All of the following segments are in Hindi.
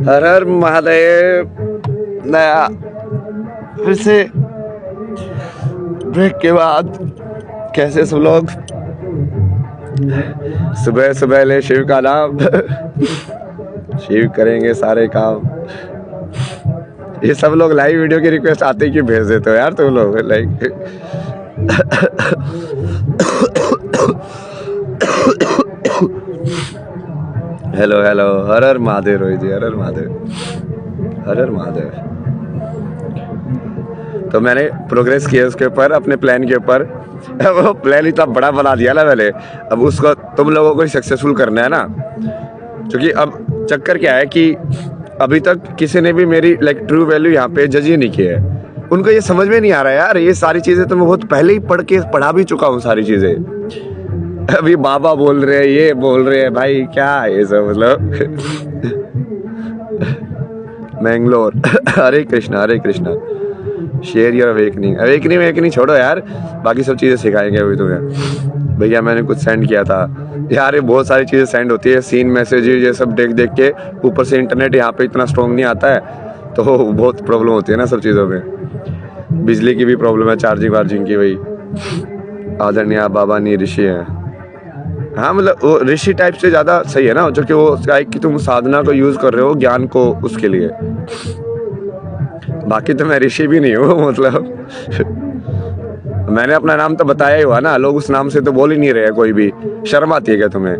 हर हर महादेव। नया फिर से ब्रेक के बाद कैसे सब लोग सुबह सुबह ले शिव का नाम शिव करेंगे सारे काम। ये सब लोग लाइव वीडियो की रिक्वेस्ट आते ही क्यों भेज देते हो यार तुम लोग लाइक हेलो हेलो। हर हर महादेव रोहित जी, हर हर महादेव, हर हर महादेव। तो मैंने प्रोग्रेस किया उसके ऊपर, अपने प्लान के ऊपर। वो प्लान इतना बड़ा बना दिया ना मैंने, अब उसको तुम लोगों को ही सक्सेसफुल करना है ना। क्योंकि अब चक्कर क्या है कि अभी तक किसी ने भी मेरी लाइक ट्रू वैल्यू यहाँ पे जज ही नहीं किया है। उनको ये समझ में नहीं आ रहा है यार, ये सारी चीज़ें तो मैं बहुत पहले ही पढ़ा भी चुका हूँ सारी चीज़ें। अभी बाबा बोल रहे हैं, ये बोल रहे हैं, भाई क्या है ये सब मतलब। Mangalore. Hare Krishna Hare Krishna. Share your awakening. Awakening छोड़ो यार, बाकी सब चीज़ें सिखाएंगे अभी तुम्हें। भैया मैंने कुछ सेंड किया था यार, ये बहुत सारी चीज़ें सेंड होती है, सीन मैसेज ये सब देख देख के। ऊपर से इंटरनेट यहाँ पे इतना स्ट्रॉन्ग नहीं आता है, तो बहुत प्रॉब्लम होती है ना सब चीज़ों में। बिजली की भी प्रॉब्लम है, चार्जिंग वार्जिंग की। वही आदरणीय बाबा नहीं ऋषि है। हाँ मतलब वो ऋषि टाइप से ज़्यादा सही है ना, जो कि वो कि तुम साधना को यूज़ कर रहे हो ज्ञान को उसके लिए। बाकी तो मैं ऋषि भी नहीं हूँ मतलब। मैंने अपना नाम तो बताया ही हुआ ना, लोग उस नाम से तो बोल ही नहीं रहे। कोई भी शर्म आती है क्या तुम्हें?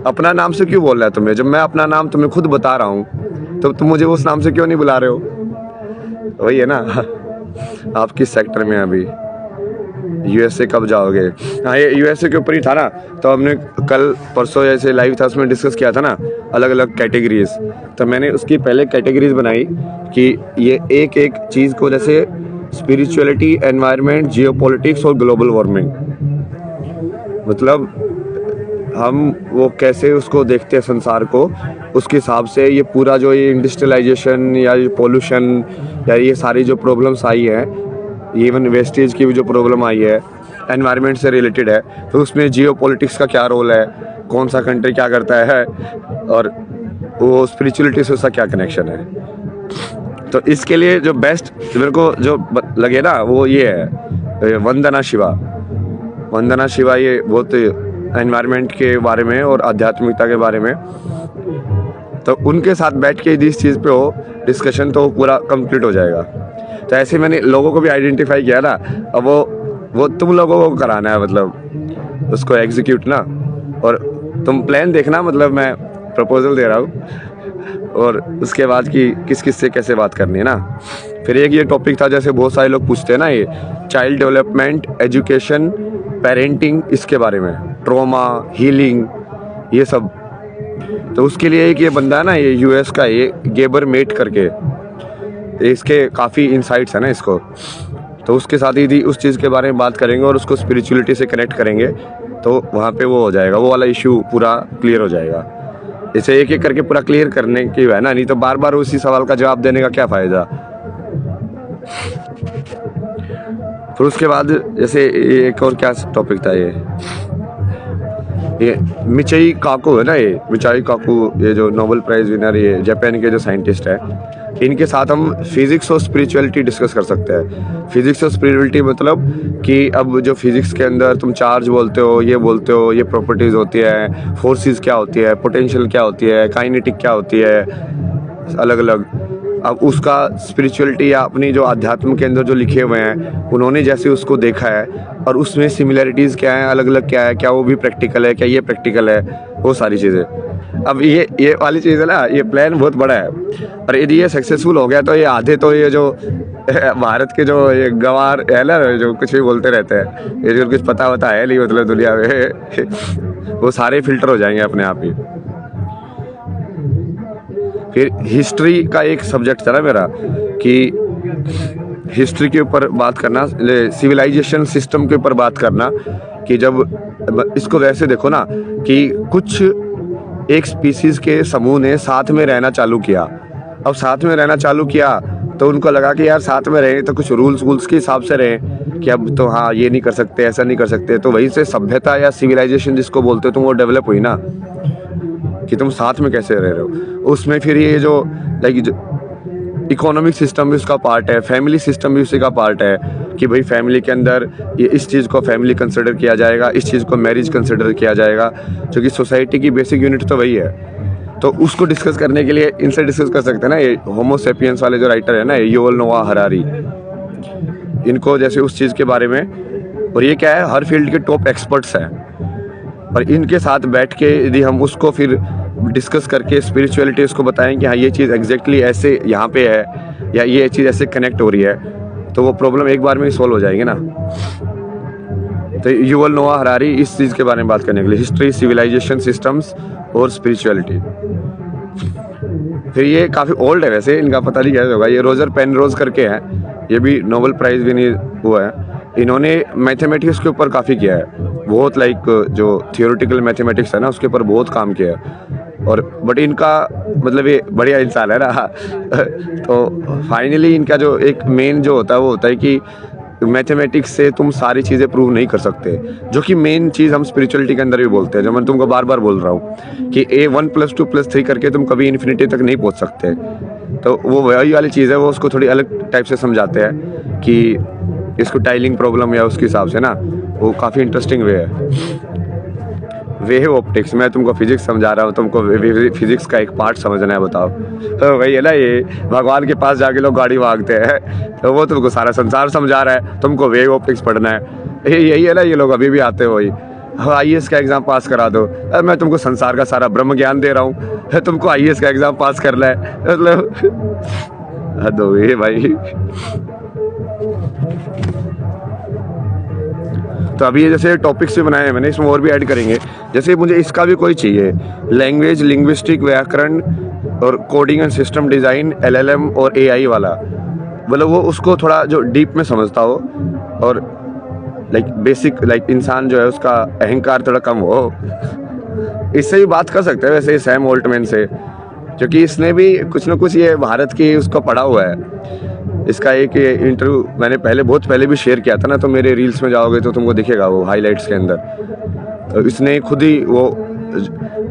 अपना नाम से क्यों बोल रहा है तुम्हें? जब मैं अपना नाम तुम्हें खुद बता रहा हूँ तो तुम मुझे उस नाम से क्यों नहीं बुला रहे हो? वही है ना। आप किस सेक्टर में अभी? यूएसए कब जाओगे? हाँ ये यूएसए के ऊपर ही था ना, तो हमने कल परसों जैसे लाइव था उसमें डिस्कस किया था ना अलग अलग कैटेगरीज। तो मैंने उसकी पहले कैटेगरीज बनाई कि ये एक एक चीज़ को, जैसे स्पिरिचुअलिटी, एनवायरनमेंट, जियोपॉलिटिक्स और ग्लोबल वार्मिंग, मतलब हम वो कैसे उसको देखते हैं संसार को, उसके हिसाब से ये पूरा जो ये इंडस्ट्रियलाइजेशन या ये पोल्यूशन या ये सारी जो प्रॉब्लम्स आई है, इवन वेस्टेज की भी जो प्रॉब्लम आई है एनवायरनमेंट से रिलेटेड है, तो उसमें जियोपॉलिटिक्स का क्या रोल है, कौन सा कंट्री क्या करता है, और वो स्पिरिचुअलिटी से उसका क्या कनेक्शन है। तो इसके लिए जो बेस्ट मेरे को जो लगे ना वो ये है वंदना शिवा। वंदना शिवा ये बहुत एनवायरनमेंट के बारे में और आध्यात्मिकता के बारे में, तो उनके साथ बैठ के जिस चीज़ पे हो डिस्कशन तो पूरा कंप्लीट हो जाएगा। तो ऐसे मैंने लोगों को भी आइडेंटिफाई किया ना, अब वो तुम लोगों को कराना है, मतलब उसको एग्जीक्यूट ना। और तुम प्लान देखना, मतलब मैं प्रपोजल दे रहा हूँ, और उसके बाद कि किस किस से कैसे बात करनी है ना। फिर एक ये टॉपिक था, जैसे बहुत सारे लोग पूछते हैं ना, ये चाइल्ड डेवलपमेंट, एजुकेशन, पेरेंटिंग, इसके बारे में, ट्रॉमा, हीलिंग, ये सब। तो उसके लिए एक ये बंदा है ना, ये यूएस का, ये गेबर मेट करके, इसके काफ़ी इंसाइट्स है ना इसको, तो उसके साथ ही उस चीज़ के बारे में बात करेंगे और उसको स्पिरिचुअलिटी से कनेक्ट करेंगे, तो वहाँ पे वो हो जाएगा, वो वाला इशू पूरा क्लियर हो जाएगा। इसे एक एक करके पूरा क्लियर करने की है ना, नहीं तो बार बार उसी सवाल का जवाब देने का क्या फ़ायदा। फिर उसके बाद जैसे एक और क्या टॉपिक था, ये मिचाई काकू है ना, ये मिचाई काकू, ये जो नोबेल प्राइज़ विनर, ये जापान के जो साइंटिस्ट है, इनके साथ हम फिज़िक्स और स्पिरिचुअलिटी डिस्कस कर सकते हैं। फिज़िक्स और स्पिरिचुअलिटी मतलब कि अब जो फिज़िक्स के अंदर तुम चार्ज बोलते हो, ये प्रॉपर्टीज़ होती है, फोर्सेस क्या होती है, पोटेंशियल क्या होती है, काइनेटिक क्या होती है, अलग अलग। अब उसका स्पिरिचुअलिटी या अपनी जो अध्यात्म के अंदर जो लिखे हुए हैं उन्होंने जैसे उसको देखा है, और उसमें सिमिलरिटीज़ क्या है, अलग अलग क्या है, क्या वो भी प्रैक्टिकल है, क्या ये प्रैक्टिकल है, वो सारी चीज़ें। अब ये वाली चीज़ है ना, ये प्लान बहुत बड़ा है, और यदि ये सक्सेसफुल हो गया तो ये आधे तो ये जो भारत के जो ये गंवार है ना, जो कुछ भी बोलते रहते हैं, ये जो कुछ पता होता है नहीं मतलब दुनिया में, वो सारे फिल्टर हो जाएंगे अपने आप ही। फिर हिस्ट्री का एक सब्जेक्ट था ना मेरा, कि हिस्ट्री के ऊपर बात करना, सिविलाइजेशन सिस्टम के ऊपर बात करना, कि जब इसको वैसे देखो ना कि कुछ एक स्पीसीज़ के समूह ने साथ में रहना चालू किया। अब साथ में रहना चालू किया तो उनको लगा कि यार साथ में रहें तो कुछ रूल्स के हिसाब से रहें, कि अब तो हाँ ये नहीं कर सकते, ऐसा नहीं कर सकते, तो वहीं से सभ्यता या सिविलाइजेशन जिसको बोलते हो तुम, वो डेवलप हुई ना। कि तुम साथ में कैसे रह रहे हो। उसमें फिर ये जो लाइक इकोनॉमिक सिस्टम भी उसका पार्ट है, फैमिली सिस्टम भी उसी का पार्ट है कि भाई फैमिली के अंदर ये इस चीज़ को फैमिली कंसिडर किया जाएगा, इस चीज़ को मैरिज कंसिडर किया जाएगा, जो कि सोसाइटी की बेसिक यूनिट तो वही है। तो उसको डिस्कस करने के लिए इनसे डिस्कस कर सकते हैं ना, ये होमो सेपियंस वाले जो राइटर है ना, युवल नोआ हरारी, इनको जैसे उस चीज़ के बारे में, और ये क्या है, हर फील्ड के टॉप एक्सपर्ट्स हैं, और इनके साथ बैठ के यदि हम उसको फिर डिस्कस करके स्पिरिचुअलिटी उसको बताएं कि हाँ ये चीज़ एग्जैक्टली ऐसे यहाँ पे है, या ये चीज़ ऐसे कनेक्ट हो रही है, तो वो प्रॉब्लम एक बार में ही सॉल्व हो जाएगी ना। तो युवल नोआ हरारी इस चीज़ के बारे में बात करने के लिए, हिस्ट्री, सिविलाइजेशन, सिस्टम्स और स्पिरिचुअलिटी। फिर ये काफ़ी ओल्ड है वैसे, इनका पता नहीं कैसे होगा, ये रोजर पेनरोज करके हैं, ये भी नोबेल प्राइज़ भी नहीं हुआ है। इन्होंने मैथमेटिक्स के ऊपर काफ़ी किया है, बहुत लाइक जो थियोरेटिकल मैथमेटिक्स है ना उसके ऊपर बहुत काम किया है। और बट इनका मतलब ये बढ़िया इंसान है ना तो फाइनली इनका जो एक मेन जो होता है वो होता है कि मैथमेटिक्स से तुम सारी चीज़ें प्रूव नहीं कर सकते, जो कि मेन चीज़ हम स्पिरिचुअलिटी के अंदर भी बोलते हैं, जो मैं तुमको बार बार बोल रहा हूँ कि A1 + 2 + 3 करके तुम कभी इन्फिनिटी तक नहीं पहुँच सकते। तो वो वही वाली चीज़ है, वो उसको थोड़ी अलग टाइप से समझाते हैं कि इसको टाइलिंग प्रॉब्लम या उसके हिसाब से ना, वो काफ़ी इंटरेस्टिंग वे है। वेव ऑप्टिक्स, मैं तुमको फिजिक्स समझा रहा हूँ, तुमको फिजिक्स का एक पार्ट समझना है, बताओ। तो वही है ना, ये भगवान के पास जाके लोग गाड़ी भागते हैं, तो वो तुमको सारा संसार समझा रहा है, तुमको वेव ऑप्टिक्स पढ़ना है। यही है ना, ये लोग अभी भी आते हो वही, IAS का एग्ज़ाम पास करा दो, मैं तुमको संसार का सारा ब्रह्म ज्ञान दे रहा हूँ, तुमको IAS का एग्ज़ाम पास करना है, मतलब हद हो गई भाई। तो अभी ये जैसे टॉपिक्स भी बनाए हैं मैंने, इसमें और भी ऐड करेंगे, जैसे मुझे इसका भी कोई चाहिए, लैंग्वेज, लिंग्विस्टिक, व्याकरण और coding and system design, LLM और AI वाला, मतलब वो उसको थोड़ा जो डीप में समझता हो, और लाइक बेसिक लाइक इंसान जो है उसका अहंकार थोड़ा कम हो। इससे भी बात कर सकते हैं वैसे सैम ऑल्टमैन से, क्योंकि इसने भी कुछ ना कुछ ये भारत की उसको पढ़ा हुआ है। इसका एक इंटरव्यू मैंने बहुत पहले भी शेयर किया था ना, तो मेरे रील्स में जाओगे तो तुमको दिखेगा वो हाइलाइट्स के अंदर। तो इसने खुद ही वो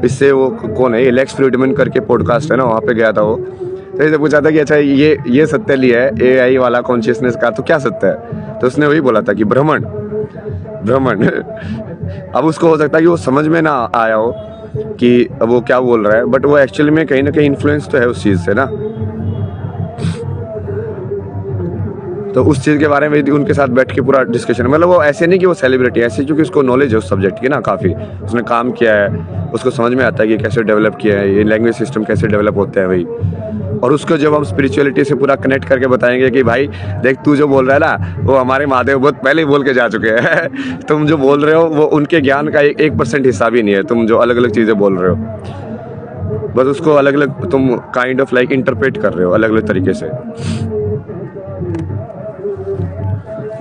इससे वो कौन है, ये लेक्स फ्रीडमैन करके पॉडकास्ट है ना, वहाँ पे गया था वो, तो इससे पूछा था कि अच्छा ये सत्य लिया है AI वाला कॉन्शियसनेस का, तो क्या सत्य है? तो उसने वही बोला था कि ब्रह्मण। अब उसको हो सकता है कि वो समझ में ना आया हो कि वो क्या बोल रहा है, बट वो एक्चुअली में कहीं ना कहीं इन्फ्लुएंस तो है उस चीज़ से ना। तो उस चीज़ के बारे में उनके साथ बैठ के पूरा डिस्कशन, मतलब वो ऐसे नहीं कि वो सेलिब्रिटी है, ऐसे क्योंकि उसको नॉलेज है उस सब्जेक्ट की ना, काफ़ी उसने काम किया है, उसको समझ में आता है कि कैसे डेवलप किया है, ये लैंग्वेज सिस्टम कैसे डेवलप होते हैं वही। और उसको जब हम स्पिरिचुअलिटी से पूरा कनेक्ट करके बताएंगे कि भाई देख, तू जो बोल रहा है ना, वो हमारे महादेव बहुत पहले ही बोल के जा चुके हैं तुम जो बोल रहे हो वो उनके ज्ञान का 1% हिस्सा भी नहीं है, तुम जो अलग अलग चीज़ें बोल रहे हो, बस उसको अलग अलग तुम काइंड ऑफ लाइक इंटरप्रेट कर रहे हो अलग अलग तरीके से।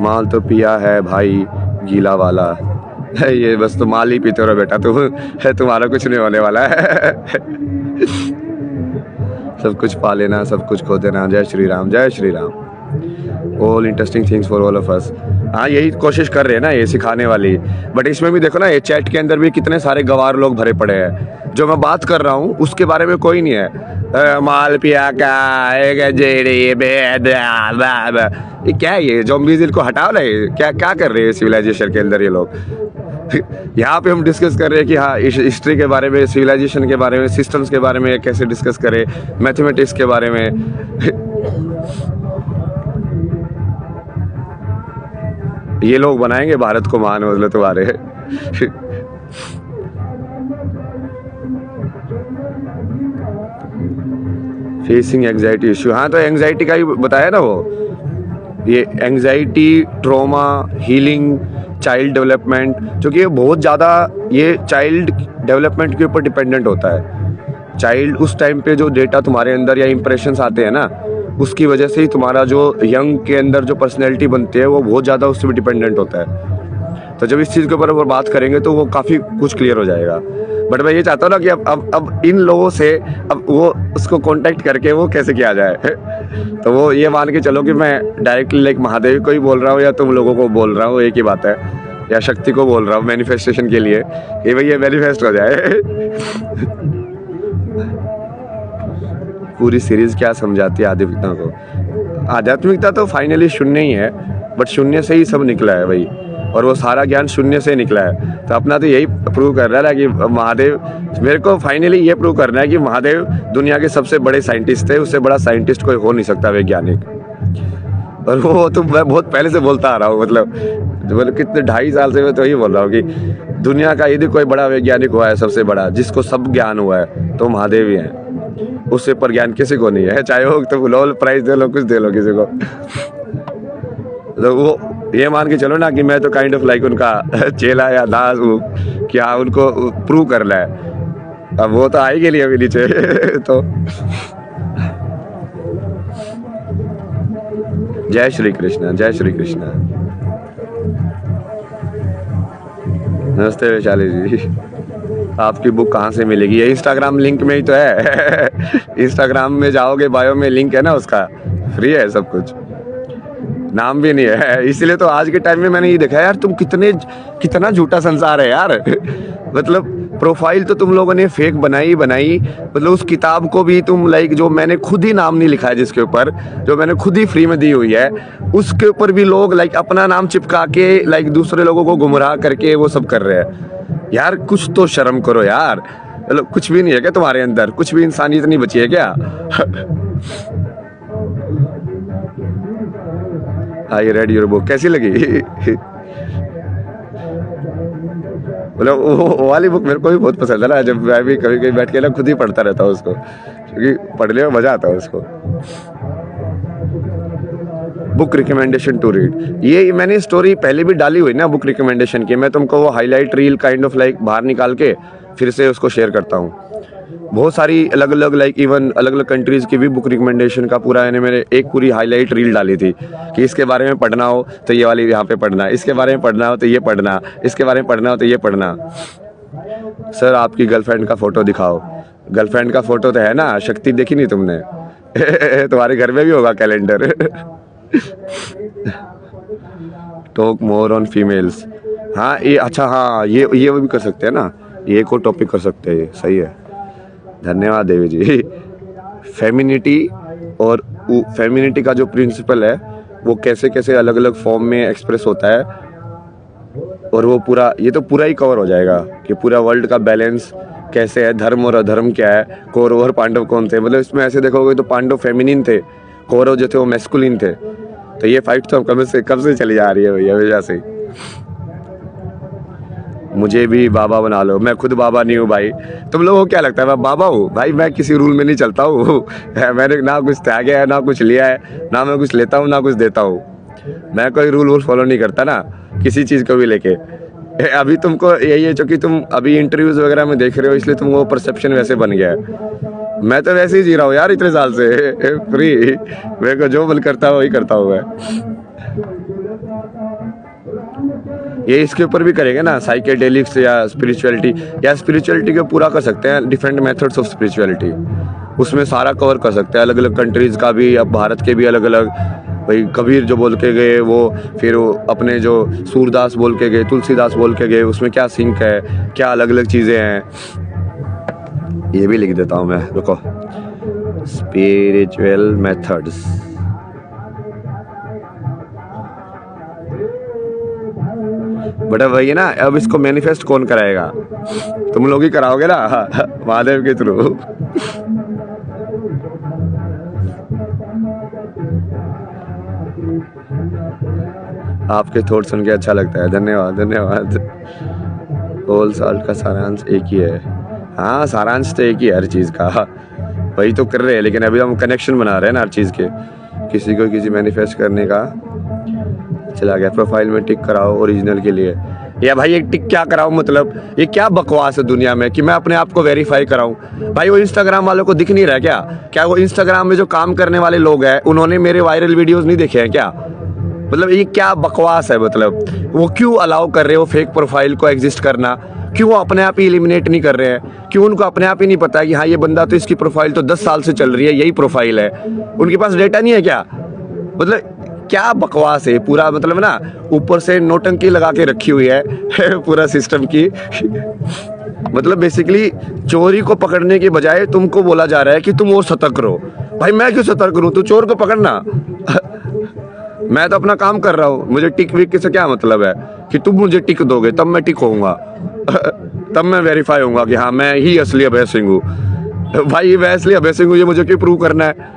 माल तो पिया है भाई गीला वाला ये बस तो माल ही पीते रहो बेटा, तुम्हारा कुछ नहीं होने वाला है सब कुछ पा लेना, सब कुछ खो देना। जय श्री राम, जय Shri Ram. All interesting things for all of us. हाँ, यही कोशिश कर रहे हैं ना ये सिखाने वाली, बट इसमें भी देखो ना, ये चैट के अंदर भी कितने सारे गवार लोग भरे पड़े हैं। जो मैं बात कर रहा हूँ उसके बारे में कोई नहीं है। माल पिया का ये क्या है, ये ज़ॉम्बीज़ को हटाओ ना, ये क्या कर रहे हैं सिविलाइजेशन के अंदर ये लोग यहाँ पे हम डिस्कस कर रहे हैं कि हाँ हिस्ट्री के बारे में, सिविलाइजेशन के बारे में, सिस्टम्स के बारे में कैसे डिस्कस करें, मैथमेटिक्स के बारे में ये लोग बनाएंगे भारत को महान, मतलब तुम्हारे फेसिंग एंग्जाइटी इश्यू। हाँ, तो एंग्जाइटी का ही बताया ना वो, ये anxiety, trauma, healing, child development, जो कि ये बहुत ज़्यादा ये चाइल्ड डेवलपमेंट के ऊपर डिपेंडेंट होता है। चाइल्ड उस टाइम पे जो डेटा तुम्हारे अंदर या इंप्रेशंस आते हैं ना, उसकी वजह से ही तुम्हारा जो यंग के अंदर जो पर्सनैलिटी बनती है वो बहुत ज़्यादा उससे भी डिपेंडेंट होता है। तो जब इस चीज़ के ऊपर बात करेंगे तो वो काफ़ी कुछ क्लियर हो जाएगा। बट मैं ये चाहता हूँ ना कि अब इन लोगों से अब वो उसको कांटेक्ट करके वो कैसे किया जाए तो वो ये मान के चलो कि मैं डायरेक्टली लाइक महादेव को ही बोल रहा हूँ या तुम लोगों को बोल रहा हूँ, एक ही बात है, या शक्ति को बोल रहा हूँ मैनिफेस्टेशन के लिए, ये भाई ये मैनिफेस्ट हो जाए पूरी सीरीज क्या समझाती है आध्यात्मिकता को? आध्यात्मिकता तो फाइनली शून्य ही है, बट शून्य से ही सब निकला है भाई, और वो सारा ज्ञान शून्य से निकला है। तो अपना तो यही प्रूव कर रहा है कि महादेव, मेरे को फाइनली ये प्रूव करना है कि महादेव दुनिया के सबसे बड़े साइंटिस्ट थे, उससे बड़ा साइंटिस्ट कोई हो नहीं सकता वैज्ञानिक। और वो तो मैं बहुत पहले से बोलता आ रहा हूँ, मतलब कितने 2.5 साल से मैं तो यही बोल रहा हूँ कि दुनिया का यदि कोई बड़ा वैज्ञानिक हुआ है सबसे बड़ा, जिसको सब ज्ञान हुआ है, तो महादेव ही है। उससे पर ज्ञान किसी को नहीं है, चाहे वो तो नोबेल प्राइज दे लो, कुछ दे लो किसी को। तो वो ये मान के चलो ना कि मैं तो काइंड ऑफ लाइक उनका चेला या दास हूँ, क्या उनको प्रूव करना है। अब वो तो आएगी नहीं अभी नीचे तो जय श्री कृष्ण, जय श्री कृष्ण। नमस्ते वैशाली जी, आपकी बुक कहाँ से मिलेगी? ये इंस्टाग्राम लिंक में ही तो है इंस्टाग्राम में जाओगे, बायो में लिंक है ना उसका, फ्री है सब कुछ, नाम भी नहीं है। इसलिए तो आज के टाइम में मैंने ये देखा यार, तुम कितना झूठा संसार है यार मतलब प्रोफाइल तो तुम लोगों ने फेक बनाई, मतलब उस किताब को भी तुम लाइक, जो मैंने खुद ही नाम नहीं लिखा है जिसके ऊपर, जो मैंने खुद ही फ्री में दी हुई है, उसके ऊपर भी लोग लाइक अपना नाम चिपका के लाइक दूसरे लोगों को गुमराह करके वो सब कर रहे हैं। यार कुछ तो शर्म करो यार, मतलब कुछ भी नहीं है क्या तुम्हारे अंदर? कुछ भी इंसानियत नहीं बची है क्या? आई रेड योर बुक, कैसी लगी? मतलब वो वाली बुक मेरे को भी बहुत पसंद है ना, जब मैं भी कभी कभी बैठ के ना खुद ही पढ़ता रहता हूँ उसको, क्योंकि पढ़ने में मजा आता है उसको। बुक रिकमेंडेशन टू रीड, ये मैंने स्टोरी पहले भी डाली हुई ना बुक रिकमेंडेशन की, मैं तुमको वो highlight reel kind of like बाहर निकाल के फिर से उसको शेयर करता हूँ। बहुत सारी अलग अलग लाइक इवन अलग अलग कंट्रीज की भी बुक रिकमेंडेशन का पूरा मैंने मेरे एक पूरी हाईलाइट रील डाली थी कि इसके बारे में पढ़ना हो तो ये वाली यहाँ पे पढ़ना, इसके बारे में पढ़ना हो तो ये पढ़ना, इसके बारे में पढ़ना हो तो ये पढ़ना। सर आपकी गर्लफ्रेंड का फोटो दिखाओ। गर्लफ्रेंड का फोटो तो है ना, शक्ति देखी नहीं तुमने? तुम्हारे घर में भी होगा calendar. Talk more on females, हाँ ये अच्छा, हाँ ये भी कर सकते हैं ना, ये को टॉपिक कर सकते हैं, सही है। धन्यवाद देवी जी। फेमिनिटी और फेमिनिटी का जो प्रिंसिपल है वो कैसे कैसे अलग अलग फॉर्म में एक्सप्रेस होता है, और वो पूरा, ये तो पूरा ही कवर हो जाएगा कि पूरा वर्ल्ड का बैलेंस कैसे है, धर्म और अधर्म क्या है, कौरव और पांडव कौन थे। मतलब इसमें ऐसे देखोगे तो पांडव फेमिनिन थे, कौरव जो थे वो मैस्कुलिन थे। तो ये फाइट तो कब से चली जा रही है भैया, हमेशा से। मुझे भी बाबा बना लो, मैं खुद बाबा नहीं हूँ भाई। तुम लोगों को क्या लगता है मैं बाबा हूँ? भाई मैं किसी रूल में नहीं चलता हूँ मैंने ना कुछ त्यागा है, ना कुछ लिया है, ना मैं कुछ लेता हूँ ना कुछ देता हूँ। मैं कोई रूल फॉलो नहीं करता ना किसी चीज़ को भी लेके। अभी तुमको यही है जो कि तुम अभी इंटरव्यूज वगैरह में देख रहे हो, इसलिए तुमको परसेप्शन वैसे बन गया है। मैं तो वैसे ही जी रहा हूँ यार इतने साल से फ्री, मेरे को जो मन करता है वही करता हूँ मैं। ये इसके ऊपर भी करेंगे ना, साइकेडेलिक्स या स्पिरिचुअलिटी को पूरा कर सकते हैं, डिफरेंट मेथड्स ऑफ स्पिरिचुअलिटी, उसमें सारा कवर कर सकते हैं, अलग अलग कंट्रीज का भी, अब भारत के भी अलग अलग। भाई कबीर जो बोल के गए वो, फिर वो अपने जो सूरदास बोल के गए, तुलसीदास बोल के गए, उसमें क्या सिंक है, क्या अलग अलग चीज़ें हैं, ये भी लिख देता हूँ मैं, रुको। स्पिरिचुअल मेथड्स, बट वही है ना, अब इसको मैनिफेस्ट कौन कराएगा? तुम लोग ही कराओगे ना महादेव के थ्रू। आपके थॉट सुन के अच्छा लगता है, धन्यवाद धन्यवाद। होल साल्ट का सारांश एक ही है, हाँ सारांश तो एक ही है हर चीज़ का, वही तो कर रहे हैं, लेकिन अभी हम कनेक्शन बना रहे हैं ना हर चीज़ के। किसी को किसी मैनिफेस्ट करने का चला गया, प्रोफाइल में टिक कराओ ओरिजिनल के लिए। या भाई एक टिक क्या कराऊं, मतलब ये क्या बकवास है दुनिया में कि मैं अपने आप को वेरीफाई कराऊं? भाई वो इंस्टाग्राम वालों को दिख नहीं रहा क्या वो इंस्टाग्राम में जो काम करने वाले लोग हैं उन्होंने मेरे वायरल वीडियोस नहीं देखे हैं क्या? मतलब ये क्या बकवास है? मतलब वो क्यों अलाउ कर रहे हो फेक प्रोफाइल को एग्जिस्ट करना? क्यों वो अपने आप ही एलिमिनेट नहीं कर रहे हैं? क्यों उनको अपने आप ही नहीं पता है कि हाँ ये बंदा तो, इसकी प्रोफाइल तो 10 साल से चल रही है, यही प्रोफाइल है? उनके पास डेटा नहीं है क्या? मतलब क्या बकवास है पूरा, मतलब ना ऊपर से नोटंकी लगा के रखी हुई है पूरा सिस्टम की। मतलब बेसिकली चोरी को पकड़ने के बजाय तुमको बोला जा रहा है कि तुम और सतर्क रहो। भाई मैं क्यों सतर्क करूं, तू चोर को पकड़ना। मैं तो अपना काम कर रहा हूँ, मुझे टिक विक से क्या मतलब है कि तुम मुझे टिक दोगे तब मैं टिक होऊंगा। तब मैं वेरीफाई होऊंगा कि हाँ मैं ही असली अभय सिंह हूँ। भाई मैं असली अभय सिंह हूँ ये मुझे क्यों प्रूव करना है।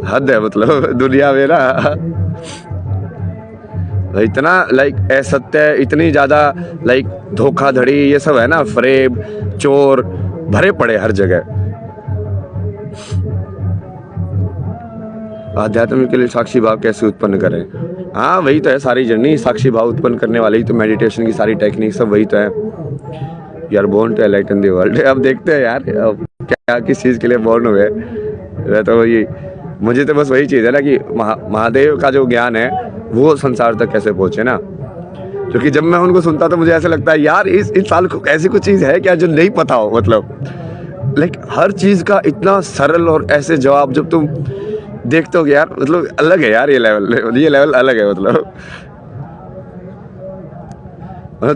हद है मतलब दुनिया में ना, इतना लाइक असत्य, इतनी ज्यादा लाइक धोखाधड़ी ये सब है ना, फरेब चोर भरे पड़े हर जगह। आध्यात्म के लिए साक्षी भाव कैसे उत्पन्न करें? हाँ वही तो है सारी जर्नी, साक्षी भाव उत्पन्न करने वाली तो मेडिटेशन की सारी टेक्निक सब वही तो है। You are born to enlighten the world. अब देखते हैं यार अब क्या किस चीज के लिए बोर्न हुए। मैं तो ये मुझे तो बस वही चीज है ना कि महादेव का जो ज्ञान है वो संसार तक कैसे पहुंचे ना। क्योंकि जब मैं उनको सुनता तो मुझे ऐसा लगता है यार इस साल को ऐसी कुछ चीज है क्या जो नहीं पता हो। मतलब लाइक हर चीज का इतना सरल और ऐसे जवाब जब तुम देखते हो कि यार मतलब अलग है यार, ये लेवल अलग है। मतलब